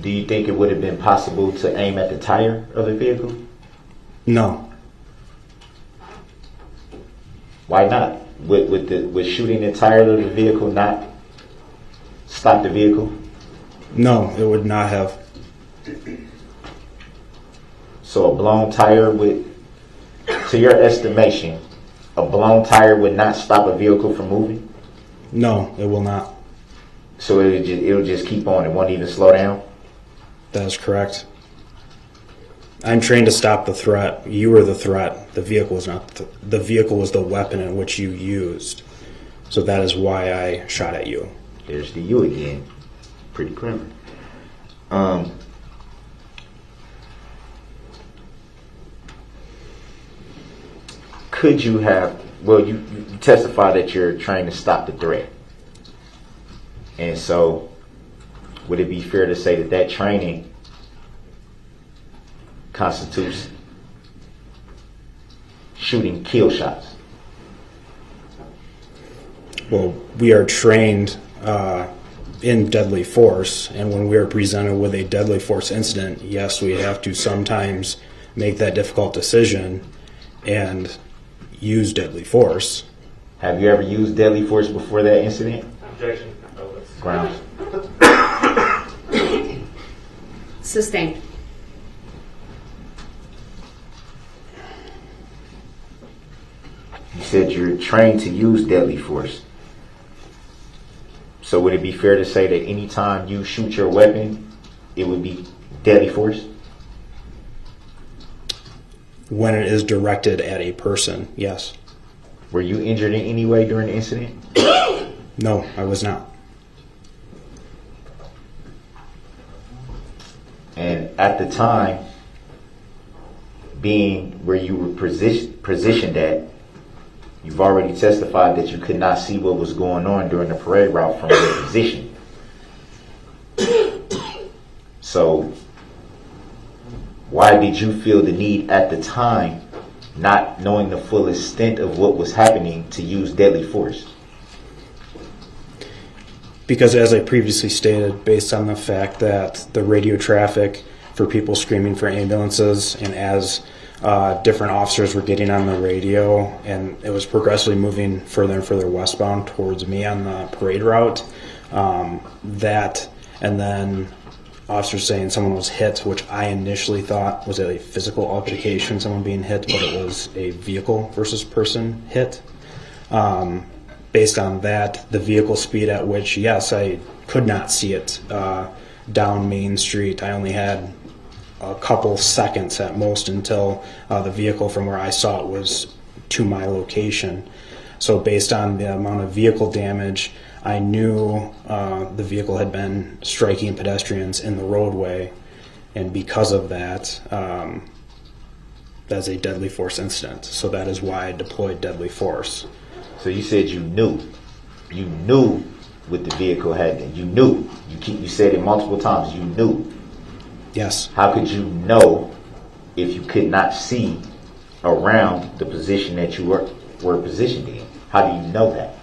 Do you think it would have been possible to aim at the tire of the vehicle? No. Why not? Would shooting the tire of the vehicle not stop the vehicle? No, it would not have. So a blown tire would, to your estimation, a blown tire would not stop a vehicle from moving? No, it will not. So it'll just keep on. It won't even slow down? That is correct. I'm trained to stop the threat. You were the threat. The vehicle was not. The vehicle was the weapon in which you used. So that is why I shot at you. There's the you again. Pretty clever. Could you have, well, you testify that you're trying to stop the threat. And so, would it be fair to say that that training constitutes shooting kill shots? Well, we are trained in deadly force, and when we are presented with a deadly force incident, yes, we have to sometimes make that difficult decision and use deadly force. Have you ever used deadly force before that incident? Objection. Grounds. Sustained. You said you're trained to use deadly force. So would it be fair to say that anytime you shoot your weapon, it would be deadly force? When it is directed at a person, yes. Were you injured in any way during the incident? No, I was not. And at the time, being where you were positioned at, you've already testified that you could not see what was going on during the parade route from your position. So, why did you feel the need at the time, not knowing the full extent of what was happening, to use deadly force? Because as I previously stated, based on the fact that the radio traffic for people screaming for ambulances, and as different officers were getting on the radio, and it was progressively moving further and further westbound towards me on the parade route, that, and then officers saying someone was hit, which I initially thought was a physical altercation, someone being hit, but it was a vehicle versus person hit. Based on that, the vehicle speed at which, yes, I could not see it down Main Street. I only had a couple seconds at most until the vehicle from where I saw it was to my location. So based on the amount of vehicle damage, I knew the vehicle had been striking pedestrians in the roadway, and because of that, that's a deadly force incident. So that is why I deployed deadly force. So you said you knew what the vehicle had. You knew. You said it multiple times. You knew. Yes. How could you know if you could not see around the position that you were positioned in? How do you know that?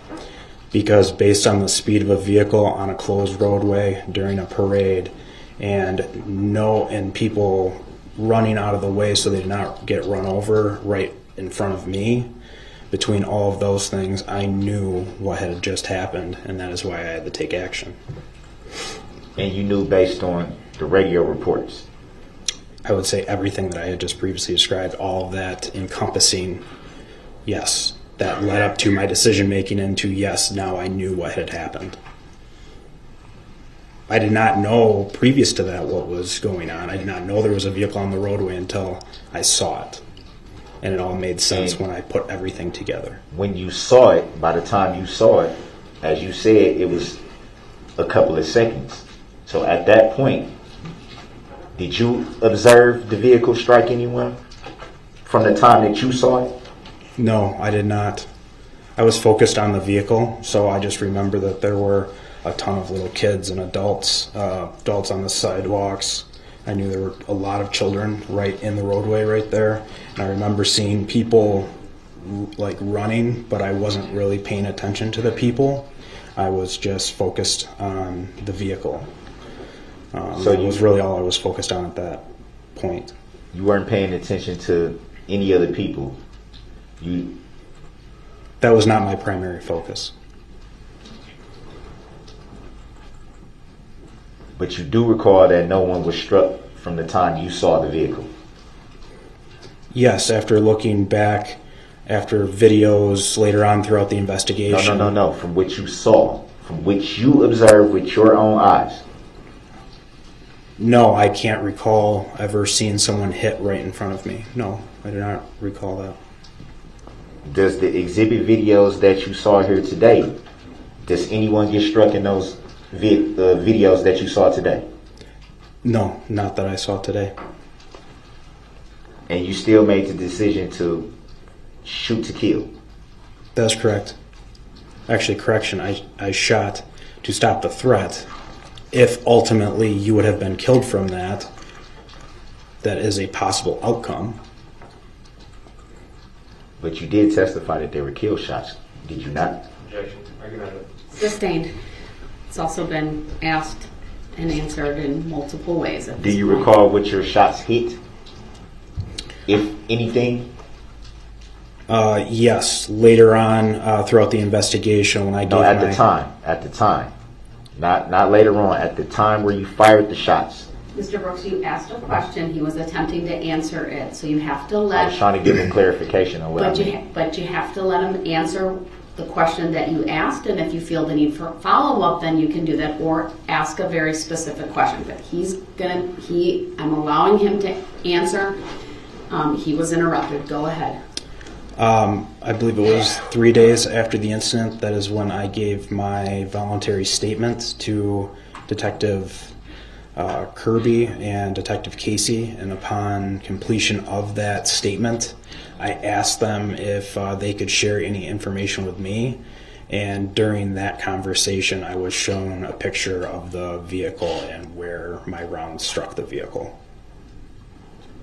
Because based on the speed of a vehicle on a closed roadway during a parade, and people running out of the way so they did not get run over right in front of me, between all of those things, I knew what had just happened, and that is why I had to take action. And you knew based on the radio reports? I would say everything that I had just previously described, all of that encompassing, yes, that led up to my decision making into, yes, now I knew what had happened. I did not know previous to that what was going on. I did not know there was a vehicle on the roadway until I saw it. And it all made sense when I put everything together. When you saw it, by the time you saw it, as you said, it was a couple of seconds. So at that point, did you observe the vehicle strike anyone from the time that you saw it? No, I did not. I was focused on the vehicle, so I just remember that there were a ton of little kids and adults on the sidewalks. I knew there were a lot of children right in the roadway right there. And I remember seeing people like running, but I wasn't really paying attention to the people. I was just focused on the vehicle. So it was really all I was focused on at that point. You weren't paying attention to any other people? That was not my primary focus. But you do recall that no one was struck from the time you saw the vehicle? Yes, after looking back after videos later on throughout the investigation. No. From what you saw, from which you observed with your own eyes. No, I can't recall ever seeing someone hit right in front of me. No, I do not recall that. Does the exhibit videos that you saw here today, does anyone get struck in those videos that you saw today? No, not that I saw today. And you still made the decision to shoot to kill? That's correct. Actually, correction, I shot to stop the threat. If ultimately you would have been killed from that, that is a possible outcome. But you did testify that they were kill shots, did you not? Objection. Argumentative. Sustained. It's also been asked and answered in multiple ways. Do you recall what your shots hit? If anything? Yes. Later on, throughout the investigation, when I gave At the time. Not later on, at the time where you fired the shots. Mr. Brooks, you asked a question. He was attempting to answer it, so you have to I let. was trying to give him clarification on what I mean. But you have to let him answer the question that you asked, and if you feel the need for follow-up, then you can do that, or ask a very specific question. But I'm allowing him to answer. He was interrupted. Go ahead. I believe it was 3 days after the incident. That is when I gave my voluntary statement to Detective Kirby and Detective Casey, and upon completion of that statement, I asked them if they could share any information with me, and during that conversation I was shown a picture of the vehicle and where my round struck the vehicle.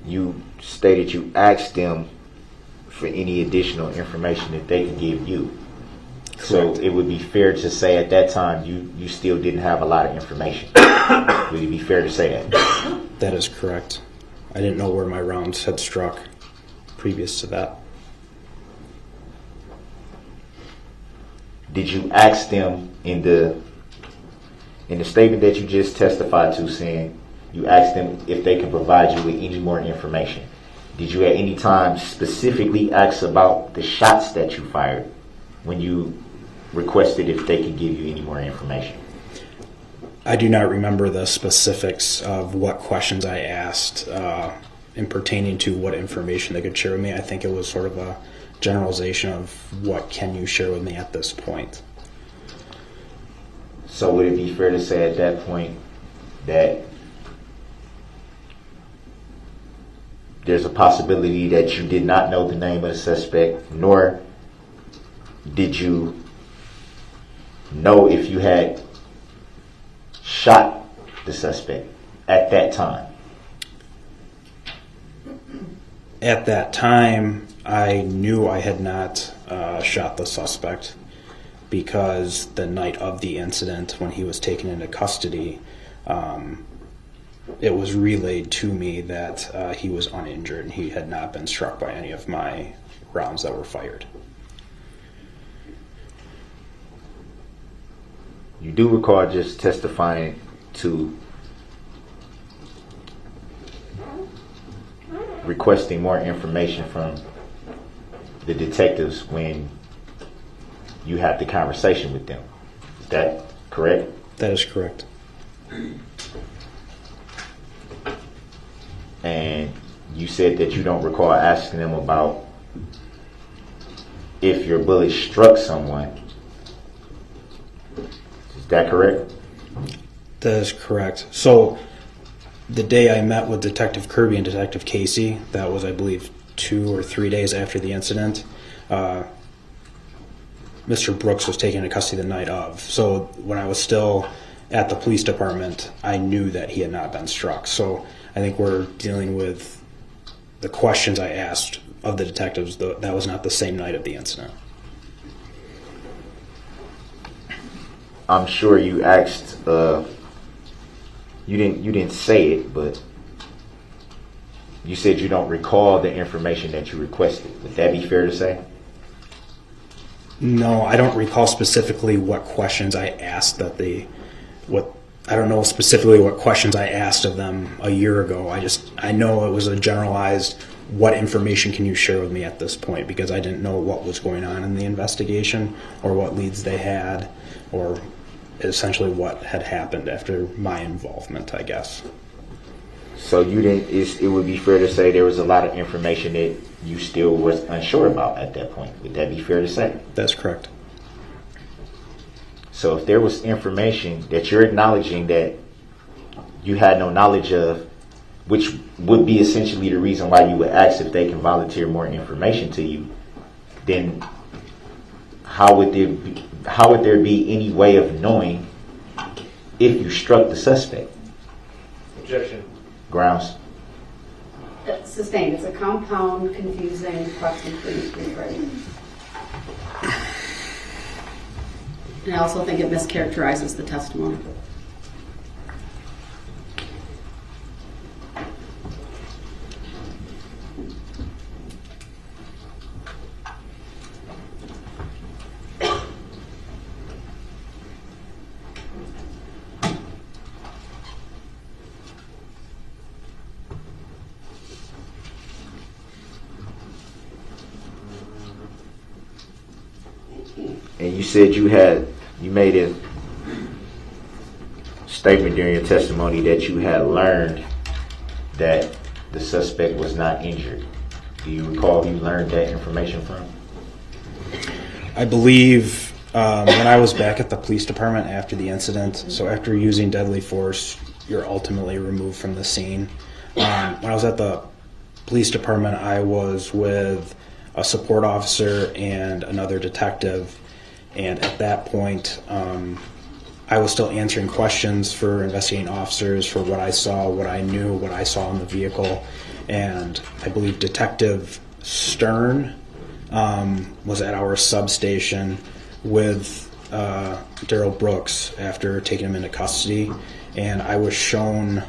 You stated you asked them for any additional information that they could give you. Correct. So it would be fair to say at that time you still didn't have a lot of information. Would it be fair to say that? That is correct. I didn't know where my rounds had struck previous to that. Did you ask them in the statement that you just testified to, saying you asked them if they could provide you with any more information? Did you at any time specifically ask about the shots that you fired when you requested if they could give you any more information? I do not remember the specifics of what questions I asked in pertaining to what information they could share with me. I think it was sort of a generalization of what can you share with me at this point. So would it be fair to say at that point that there's a possibility that you did not know the name of the suspect, nor did you know if you had shot the suspect at that time? At that time, I knew I had not shot the suspect, because the night of the incident, when he was taken into custody, it was relayed to me that he was uninjured and he had not been struck by any of my rounds that were fired. You do recall just testifying to requesting more information from the detectives when you had the conversation with them. Is that correct? That is correct. And you said that you don't recall asking them about if your bullet struck someone. Is that correct? That is correct. So the day I met with Detective Kirby and Detective Casey, that was, I believe, 2 or 3 days after the incident, Mr. Brooks was taken into custody the night of. So when I was still at the police department, I knew that he had not been struck. So I think we're dealing with the questions I asked of the detectives. That was not the same night of the incident. I'm sure you asked, you didn't say it, but you said you don't recall the information that you requested. Would that be fair to say? No, I don't recall specifically what questions I asked I don't know specifically what questions I asked of them a year ago. I know it was a generalized, what information can you share with me at this point? Because I didn't know what was going on in the investigation or what leads they had or essentially what had happened after my involvement, I guess. So you didn't. It would be fair to say there was a lot of information that you still was unsure about at that point. Would that be fair to say? That's correct. So if there was information that you're acknowledging that you had no knowledge of, which would be essentially the reason why you would ask if they can volunteer more information to you, then how would there be any way of knowing if you struck the suspect? Objection. Grounds. Sustained. It's a compound, confusing question, please rephrase. And I also think it mischaracterizes the testimony. And you said you made a statement during your testimony that you had learned that the suspect was not injured. Do you recall who you learned that information from? I believe when I was back at the police department after the incident, so after using deadly force, you're ultimately removed from the scene. When I was at the police department, I was with a support officer and another detective. And at that point, I was still answering questions for investigating officers for what I saw, what I knew, what I saw in the vehicle. And I believe Detective Stern was at our substation with Darrell Brooks after taking him into custody. And I was shown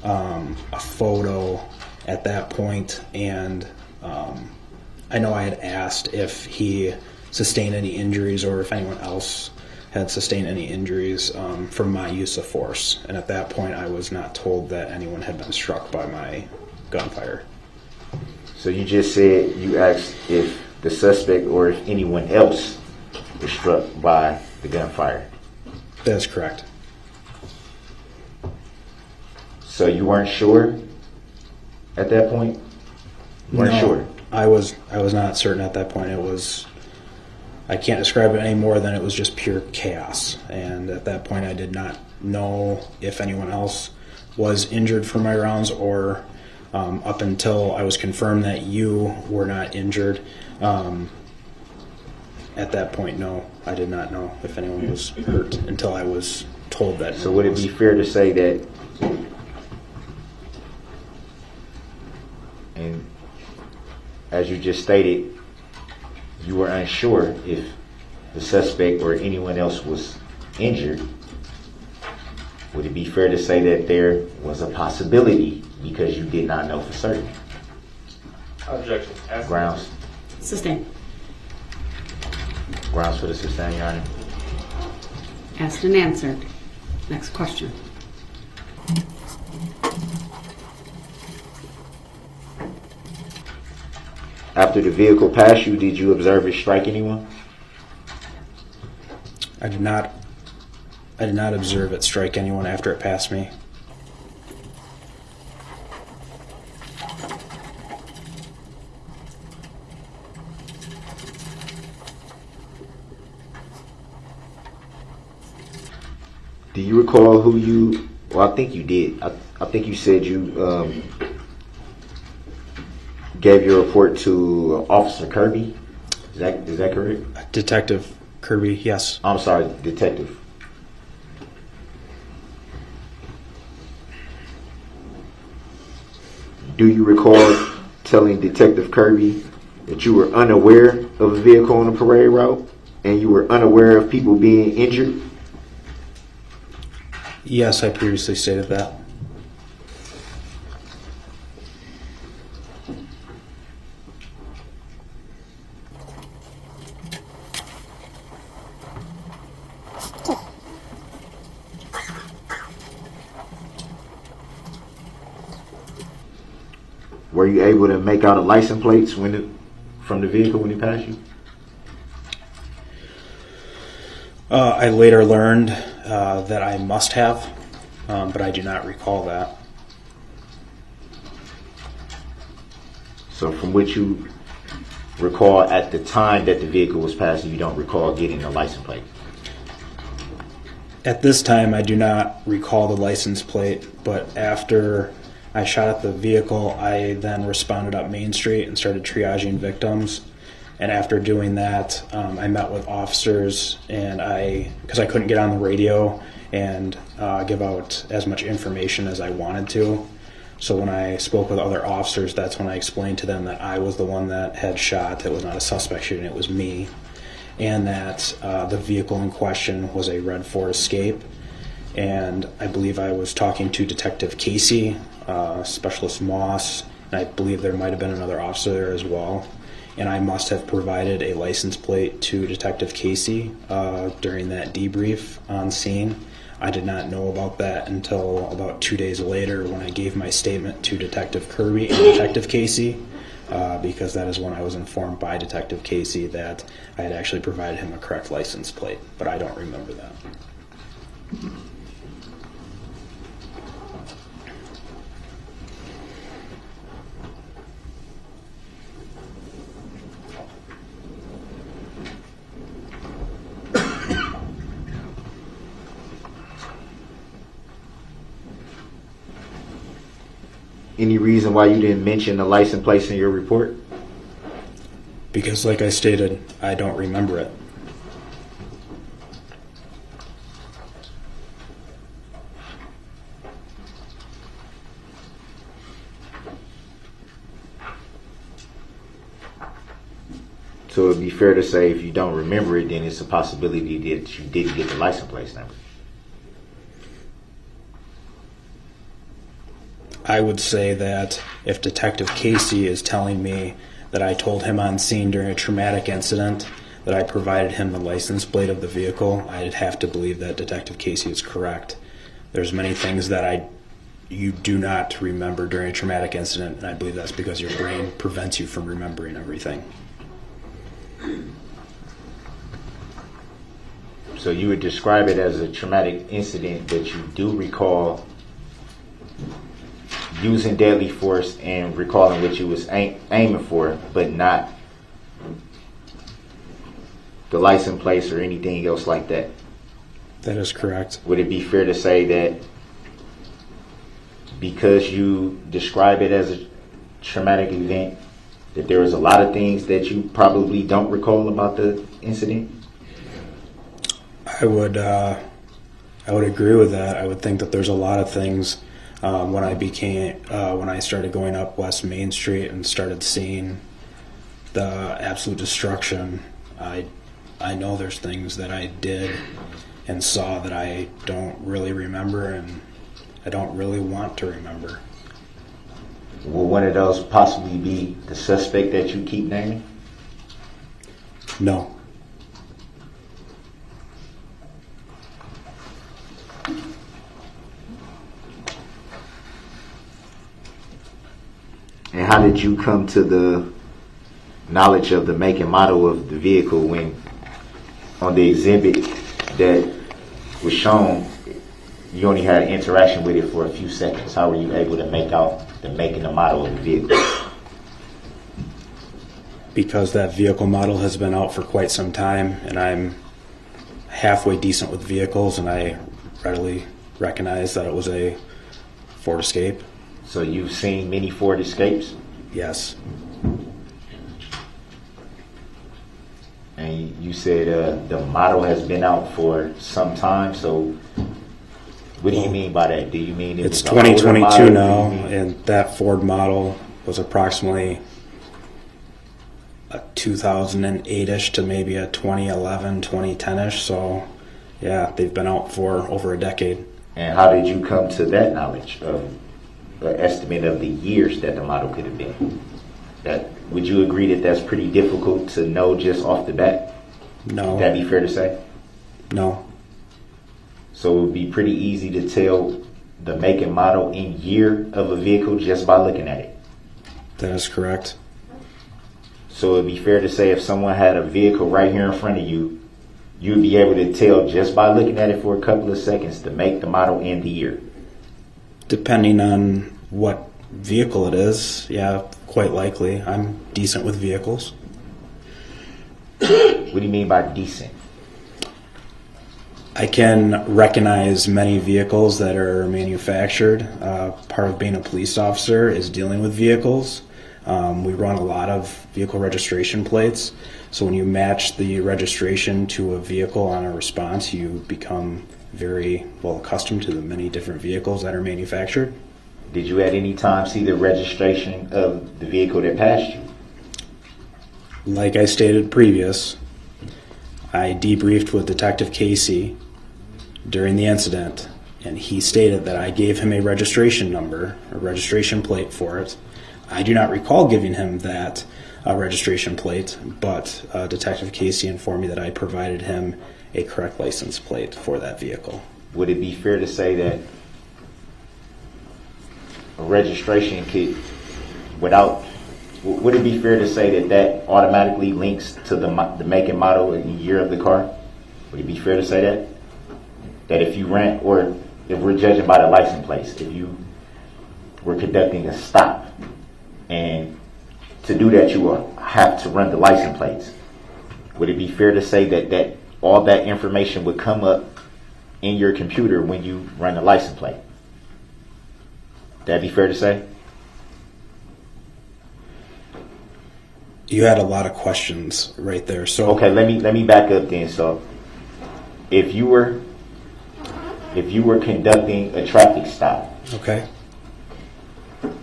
a photo at that point, and I know I had asked if he sustained any injuries or if anyone else had sustained any injuries from my use of force. And at that point, I was not told that anyone had been struck by my gunfire. So you just said you asked if the suspect or if anyone else was struck by the gunfire. That's correct. So you weren't sure at that point? You weren't sure? I was not certain at that point. I can't describe it any more than it was just pure chaos. And at that point, I did not know if anyone else was injured from my rounds or up until I was confirmed that you were not injured. At that point, no, I did not know if anyone was hurt until I was told that. So would it be fair to say that, and as you just stated, you were unsure if the suspect or anyone else was injured? Would it be fair to say that there was a possibility because you did not know for certain? Objection. Grounds. Sustained. Grounds for the sustain, Your Honor. Asked and answered. Next question. After the vehicle passed you, did you observe it strike anyone? I did not observe it strike anyone after it passed me. Do you recall who you? Well, I think you did. I think you said you gave your report to Officer Kirby. Is that correct? Detective Kirby, yes. I'm sorry, Detective. Do you recall telling Detective Kirby that you were unaware of a vehicle on the parade route and you were unaware of people being injured? Yes, I previously stated that. Were you able to make out a license plates from the vehicle when he passed you? I later learned that I must have, but I do not recall that. So from what you recall at the time that the vehicle was passing, you don't recall getting a license plate? At this time, I do not recall the license plate, but after I shot at the vehicle, I then responded up Main Street and started triaging victims. And after doing that, I met with officers, and because I couldn't get on the radio and give out as much information as I wanted to. So when I spoke with other officers, that's when I explained to them that I was the one that had shot. It was not a suspect shooting, it was me. And that the vehicle in question was a red Ford Escape. And I believe I was talking to Detective Casey, Specialist Moss, and I believe there might have been another officer there as well. And I must have provided a license plate to Detective Casey during that debrief on scene. I did not know about that until about 2 days later when I gave my statement to Detective Kirby and Detective Casey, because that is when I was informed by Detective Casey that I had actually provided him a correct license plate, but I don't remember that. Any reason why you didn't mention the license plate in your report? Because like I stated, I don't remember it. So it'd be fair to say if you don't remember it, then it's a possibility that you didn't get the license plate number. I would say that if Detective Casey is telling me that I told him on scene during a traumatic incident that I provided him the license plate of the vehicle, I'd have to believe that Detective Casey is correct. There's many things that you do not remember during a traumatic incident, and I believe that's because your brain prevents you from remembering everything. So you would describe it as a traumatic incident that you do recall using deadly force and recalling what you was aiming for, but not the license plate or anything else like that. That is correct. Would it be fair to say that because you describe it as a traumatic event, that there was a lot of things that you probably don't recall about the incident? I would agree with that. I would think that there's a lot of things. When I started going up West Main Street and started seeing the absolute destruction, I know there's things that I did and saw that I don't really remember, and I don't really want to remember. Will one of those possibly be the suspect that you keep naming? No. And how did you come to the knowledge of the make and model of the vehicle when on the exhibit that was shown, you only had interaction with it for a few seconds? How were you able to make out the make and the model of the vehicle? Because that vehicle model has been out for quite some time, and I'm halfway decent with vehicles, and I readily recognize that it was a Ford Escape. So you've seen many Ford Escapes? Yes. And you said the model has been out for some time, so what do you mean by that? Do you mean it's was an older 2022 model? now, and that Ford model was approximately a 2008-ish to maybe a 2011, 2010-ish, so yeah, they've been out for over a decade. And how did you come to that knowledge of an estimate of the years that the model could have been? Would you agree that that's pretty difficult to know just off the bat? No. Would that be fair to say? No. So it would be pretty easy to tell the make and model and year of a vehicle just by looking at it? That is correct. So it'd be fair to say if someone had a vehicle right here in front of you, you'd be able to tell just by looking at it for a couple of seconds the make, the model, and the year. Depending on what vehicle it is, yeah, quite likely. I'm decent with vehicles. What do you mean by decent? I can recognize many vehicles that are manufactured. Part of being a police officer is dealing with vehicles. We run a lot of vehicle registration plates. So when you match the registration to a vehicle on a response, you become very well accustomed to the many different vehicles that are manufactured. Did you at any time see the registration of the vehicle that passed you? Like I stated previous, I debriefed with Detective Casey during the incident, and he stated that I gave him a registration number, a registration plate for it. I do not recall giving him that registration plate, but Detective Casey informed me that I provided him a correct license plate for that vehicle. Would it be fair to say that a registration kit would it be fair to say that that automatically links to the make and model and year of the car? Would it be fair to say that? That if you rent, or if we're judging by the license plates, if you were conducting a stop, and to do that you will have to run the license plates, would it be fair to say that all that information would come up in your computer when you run the license plate? That'd be fair to say? You had a lot of questions right there. So okay, let me back up then. So if you were conducting a traffic stop, okay,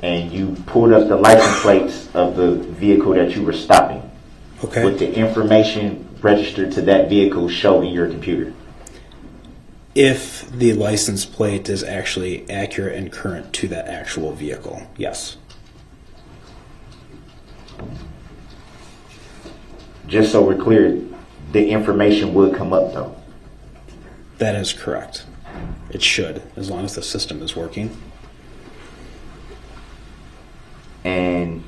and you pulled up the license plates of the vehicle that you were stopping, okay, would the information registered to that vehicle show in your computer? If the license plate is actually accurate and current to that actual vehicle, yes. Just so we're clear, the information would come up though. That is correct. It should, as long as the system is working. And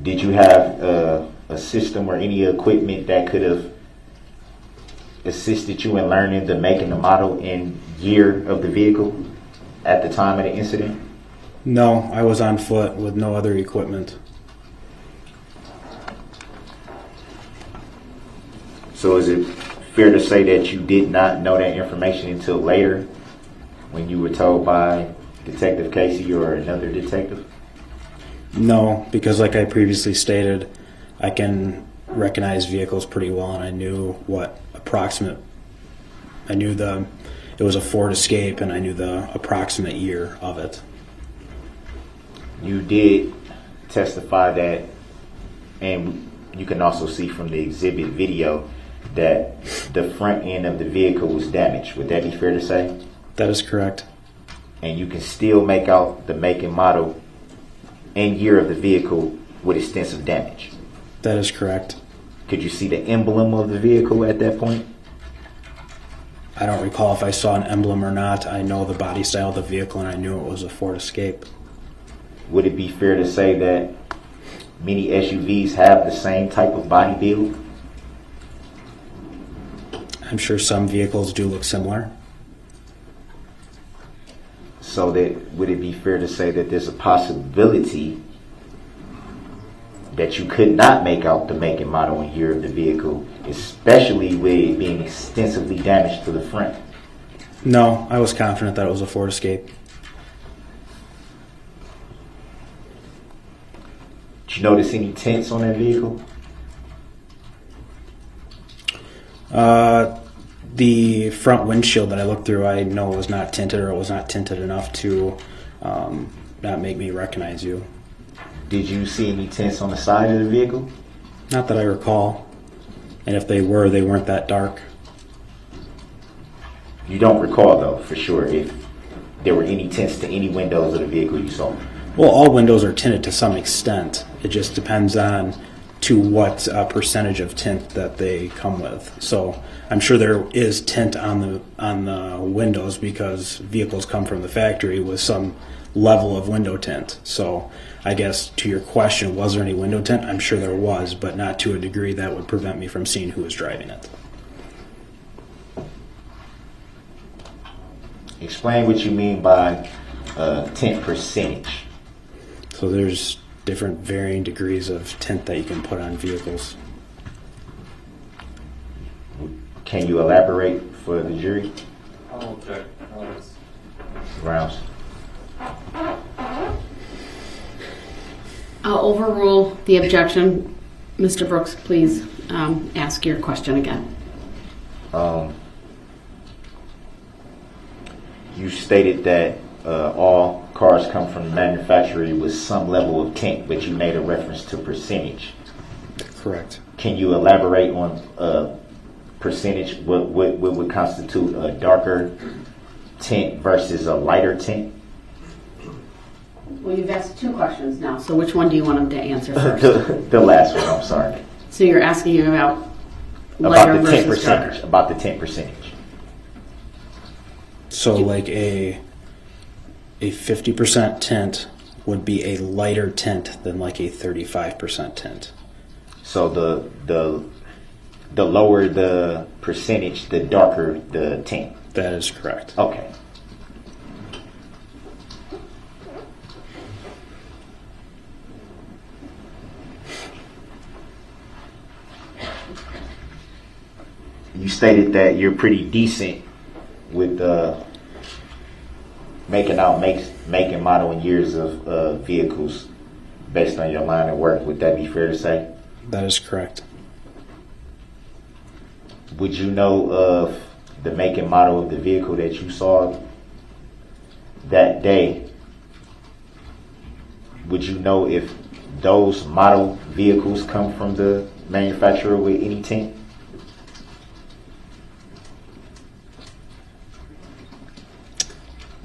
did you have a system or any equipment that could have assisted you in learning the make and the model and year of the vehicle at the time of the incident? No, I was on foot with no other equipment. So is it fair to say that you did not know that information until later when you were told by Detective Casey or another detective? No, because like I previously stated, I can recognize vehicles pretty well, and I knew it was a Ford Escape, and I knew the approximate year of it. You did testify that, and you can also see from the exhibit video, that the front end of the vehicle was damaged. Would that be fair to say? That is correct. And you can still make out the make and model and year of the vehicle with extensive damage. That is correct. Could you see the emblem of the vehicle at that point? I don't recall if I saw an emblem or not. I know the body style of the vehicle, and I knew it was a Ford Escape. Would it be fair to say that many SUVs have the same type of body build? I'm sure some vehicles do look similar. So that would it be fair to say that there's a possibility that you could not make out the make and model and year of the vehicle, especially with it being extensively damaged to the front? No, I was confident that it was a Ford Escape. Did you notice any tints on that vehicle? The front windshield that I looked through, I know was not tinted, or it was not tinted enough to not make me recognize you. Did you see any tints on the side of the vehicle? Not that I recall. And if they were, they weren't that dark. You don't recall, though, for sure, if there were any tints to any windows of the vehicle you saw? Well, all windows are tinted to some extent. It just depends on to what percentage of tint that they come with. So I'm sure there is tint on the windows because vehicles come from the factory with some level of window tint. So I guess to your question, was there any window tint? I'm sure there was, but not to a degree that would prevent me from seeing who was driving it. Explain what you mean by tint percentage. So there's different varying degrees of tint that you can put on vehicles. Can you elaborate for the jury? I'll object. Rouse. I'll overrule the objection. Mr. Brooks, please ask your question again. You stated that all cars come from the manufacturer with some level of tint, but you made a reference to percentage. Correct. Can you elaborate on percentage? What would constitute a darker tint versus a lighter tint? Well, you've asked two questions now, so which one do you want him to answer first? The last one, I'm sorry. So you're asking him about lighter About the tint versus percentage. darker. About the tint percentage. So like a 50% tint would be a lighter tint than like a 35% tint. So the lower the percentage, the darker the tint. That is correct. Okay. You stated that you're pretty decent with making out make and model and years of vehicles based on your line of work. Would that be fair to say? That is correct. Would you know of the make and model of the vehicle that you saw that day? Would you know if those model vehicles come from the manufacturer with any tint?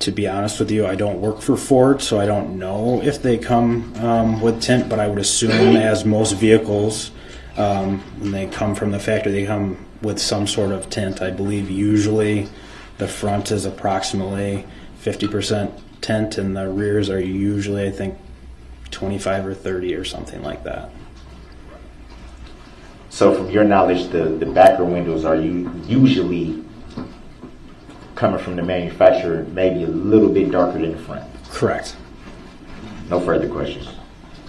To be honest with you, I don't work for Ford, so I don't know if they come with tint, but I would assume as most vehicles, when they come from the factory, they come with some sort of tint. I believe usually the front is approximately 50% tint and the rears are usually, I think, 25 or 30 or something like that. So from your knowledge, the backer windows are usually coming from the manufacturer, maybe a little bit darker than the front. Correct. No further questions.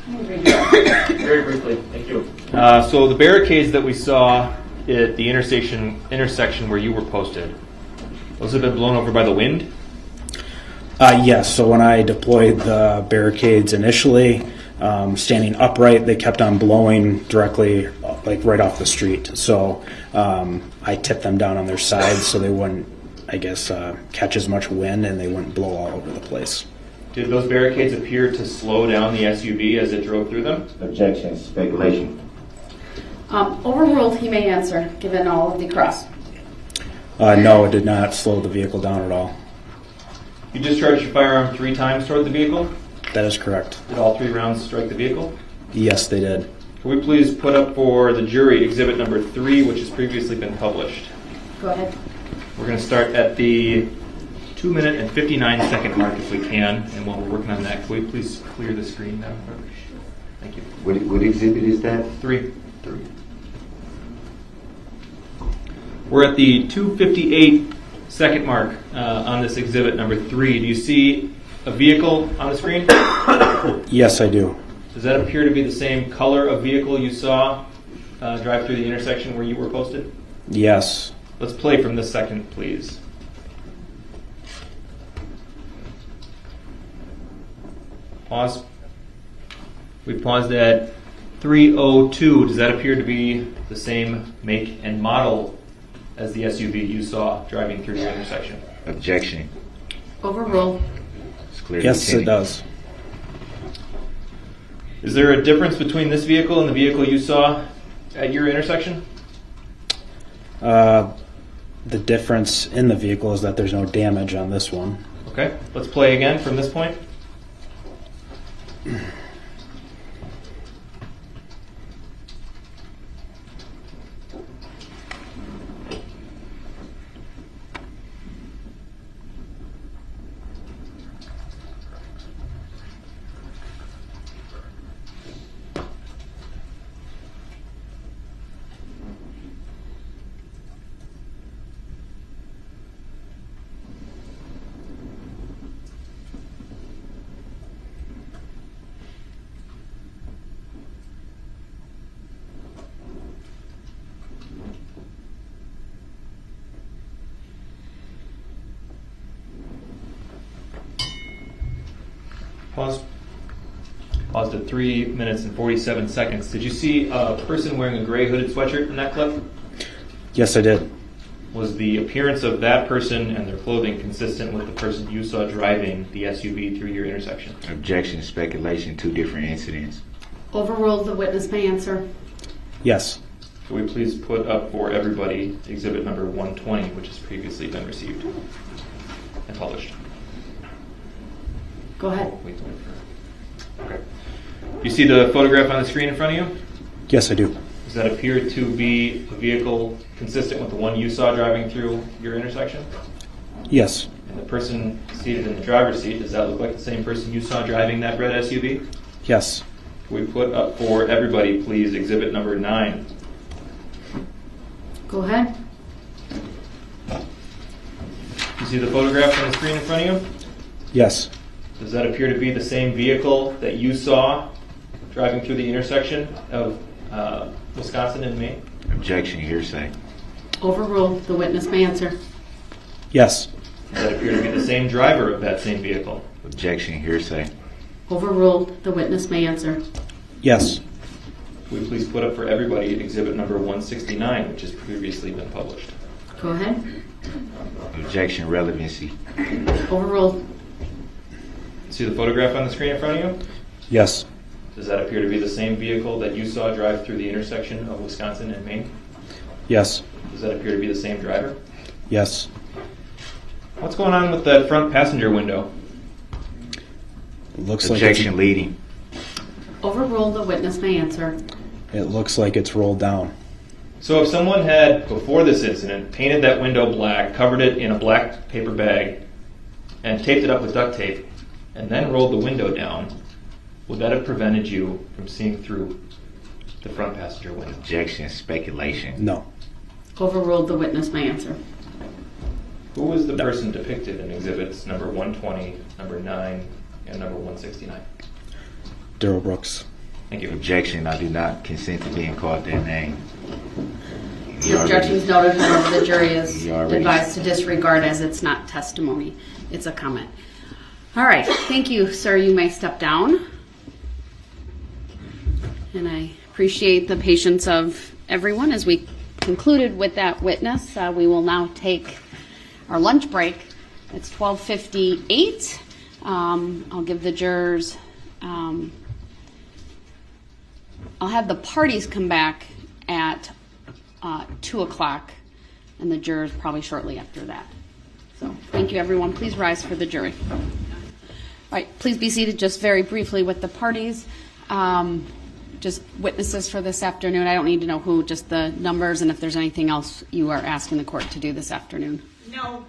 Very briefly, thank you. So the barricades that we saw at the intersection where you were posted, those have been blown over by the wind? Yes, so when I deployed the barricades initially, standing upright, they kept on blowing directly, like right off the street. So I tipped them down on their sides so they wouldn't, I guess, catch as much wind and they wouldn't blow all over the place. Did those barricades appear to slow down the SUV as it drove through them? Objection, speculation. Overruled, he may answer, given all of the cross. No, it did not slow the vehicle down at all. You discharged your firearm 3 times toward the vehicle? That is correct. Did all 3 rounds strike the vehicle? Yes, they did. Can we please put up for the jury exhibit number 3, which has previously been published? Go ahead. We're going to start at the 2-minute and 59-second mark if we can, and while we're working on that, can we please clear the screen now? Thank you. What exhibit is that? 3. We're at the 2:58-second mark on this exhibit number 3. Do you see a vehicle on the screen? Yes, I do. Does that appear to be the same color of vehicle you saw drive through the intersection where you were posted? Yes. Let's play from this second, please. Pause. We paused at 3:02. Does that appear to be the same make and model as the SUV you saw driving through the intersection? Objection. Overruled. It's clearly Yes, it tinted. does. Is there a difference between this vehicle and the vehicle you saw at your intersection? The difference in the vehicle is that there's no damage on this one. Okay, let's play again from this point. Pause. Paused at 3 minutes and 47 seconds. Did you see a person wearing a gray hooded sweatshirt in that clip? Yes, I did. Was the appearance of that person and their clothing consistent with the person you saw driving the SUV through your intersection? Objection, speculation, 2 different incidents. Overruled. The witness may answer. Yes. Could we please put up for everybody exhibit number 120, which has previously been received and published? Go ahead. Okay. You see the photograph on the screen in front of you? Yes, I do. Does that appear to be a vehicle consistent with the one you saw driving through your intersection? Yes. And the person seated in the driver's seat, does that look like the same person you saw driving that red SUV? Yes. We put up for everybody, please, exhibit number 9. Go ahead. You see the photograph on the screen in front of you? Yes. Does that appear to be the same vehicle that you saw driving through the intersection of Wisconsin and Maine? Objection, hearsay. Overruled. The witness may answer. Yes. Does that appear to be the same driver of that same vehicle? Objection, hearsay. Overruled. The witness may answer. Yes. Will you please put up for everybody exhibit number 169, which has previously been published? Go ahead. Objection, relevancy. Overruled. See the photograph on the screen in front of you? Yes. Does that appear to be the same vehicle that you saw drive through the intersection of Wisconsin and Maine? Yes. Does that appear to be the same driver? Yes. What's going on with that front passenger window? It looks Objection, leading. Overruled. The witness may answer. it looks like it's rolled down. So if someone had, before this incident, painted that window black, covered it in a black paper bag, and taped it up with duct tape, and then rolled the window down, would that have prevented you from seeing through the front passenger window? Objection, speculation. No. Overruled. The witness may answer. Who was the person depicted in exhibits number 120, number 9, and number 169? Darrell Brooks. Thank you. Objection, I do not consent to being called that name. The objection is noted. However, the jury is You already- advised to disregard as it's not testimony. It's a comment. All right. Thank you, sir. You may step down. And I appreciate the patience of everyone as we concluded with that witness. We will now take our lunch break. It's 12:58. I'll give the jurors, I'll have the parties come back at 2 o'clock, and the jurors probably shortly after that. So thank you, everyone. Please rise for the jury. All right, please be seated just very briefly with the parties. Just witnesses for this afternoon. I don't need to know who, just the numbers, and if there's anything else you are asking the court to do this afternoon. No,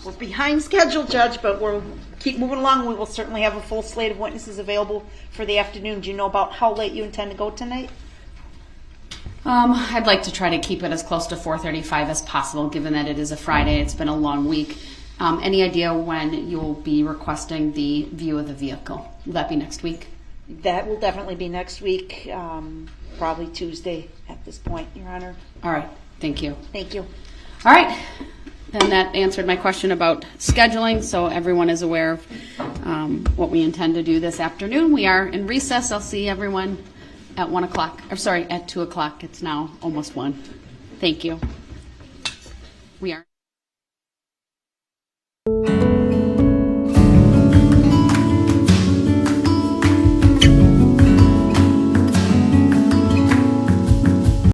we're behind schedule, Judge, but we'll keep moving along. We will certainly have a full slate of witnesses available for the afternoon. Do you know about how late you intend to go tonight? I'd like to try to keep it as close to 4:35 as possible, given that it is a Friday. It's been a long week. Any idea when you'll be requesting the view of the vehicle? Will that be next week? That will definitely be next week, probably Tuesday at this point, Your Honor. All right, thank you. Thank you. All right, then that answered my question about scheduling, so everyone is aware of what we intend to do this afternoon. We are in recess. I'll see everyone at 1 o'clock. Or sorry, at 2 o'clock. It's now almost 1. Thank you.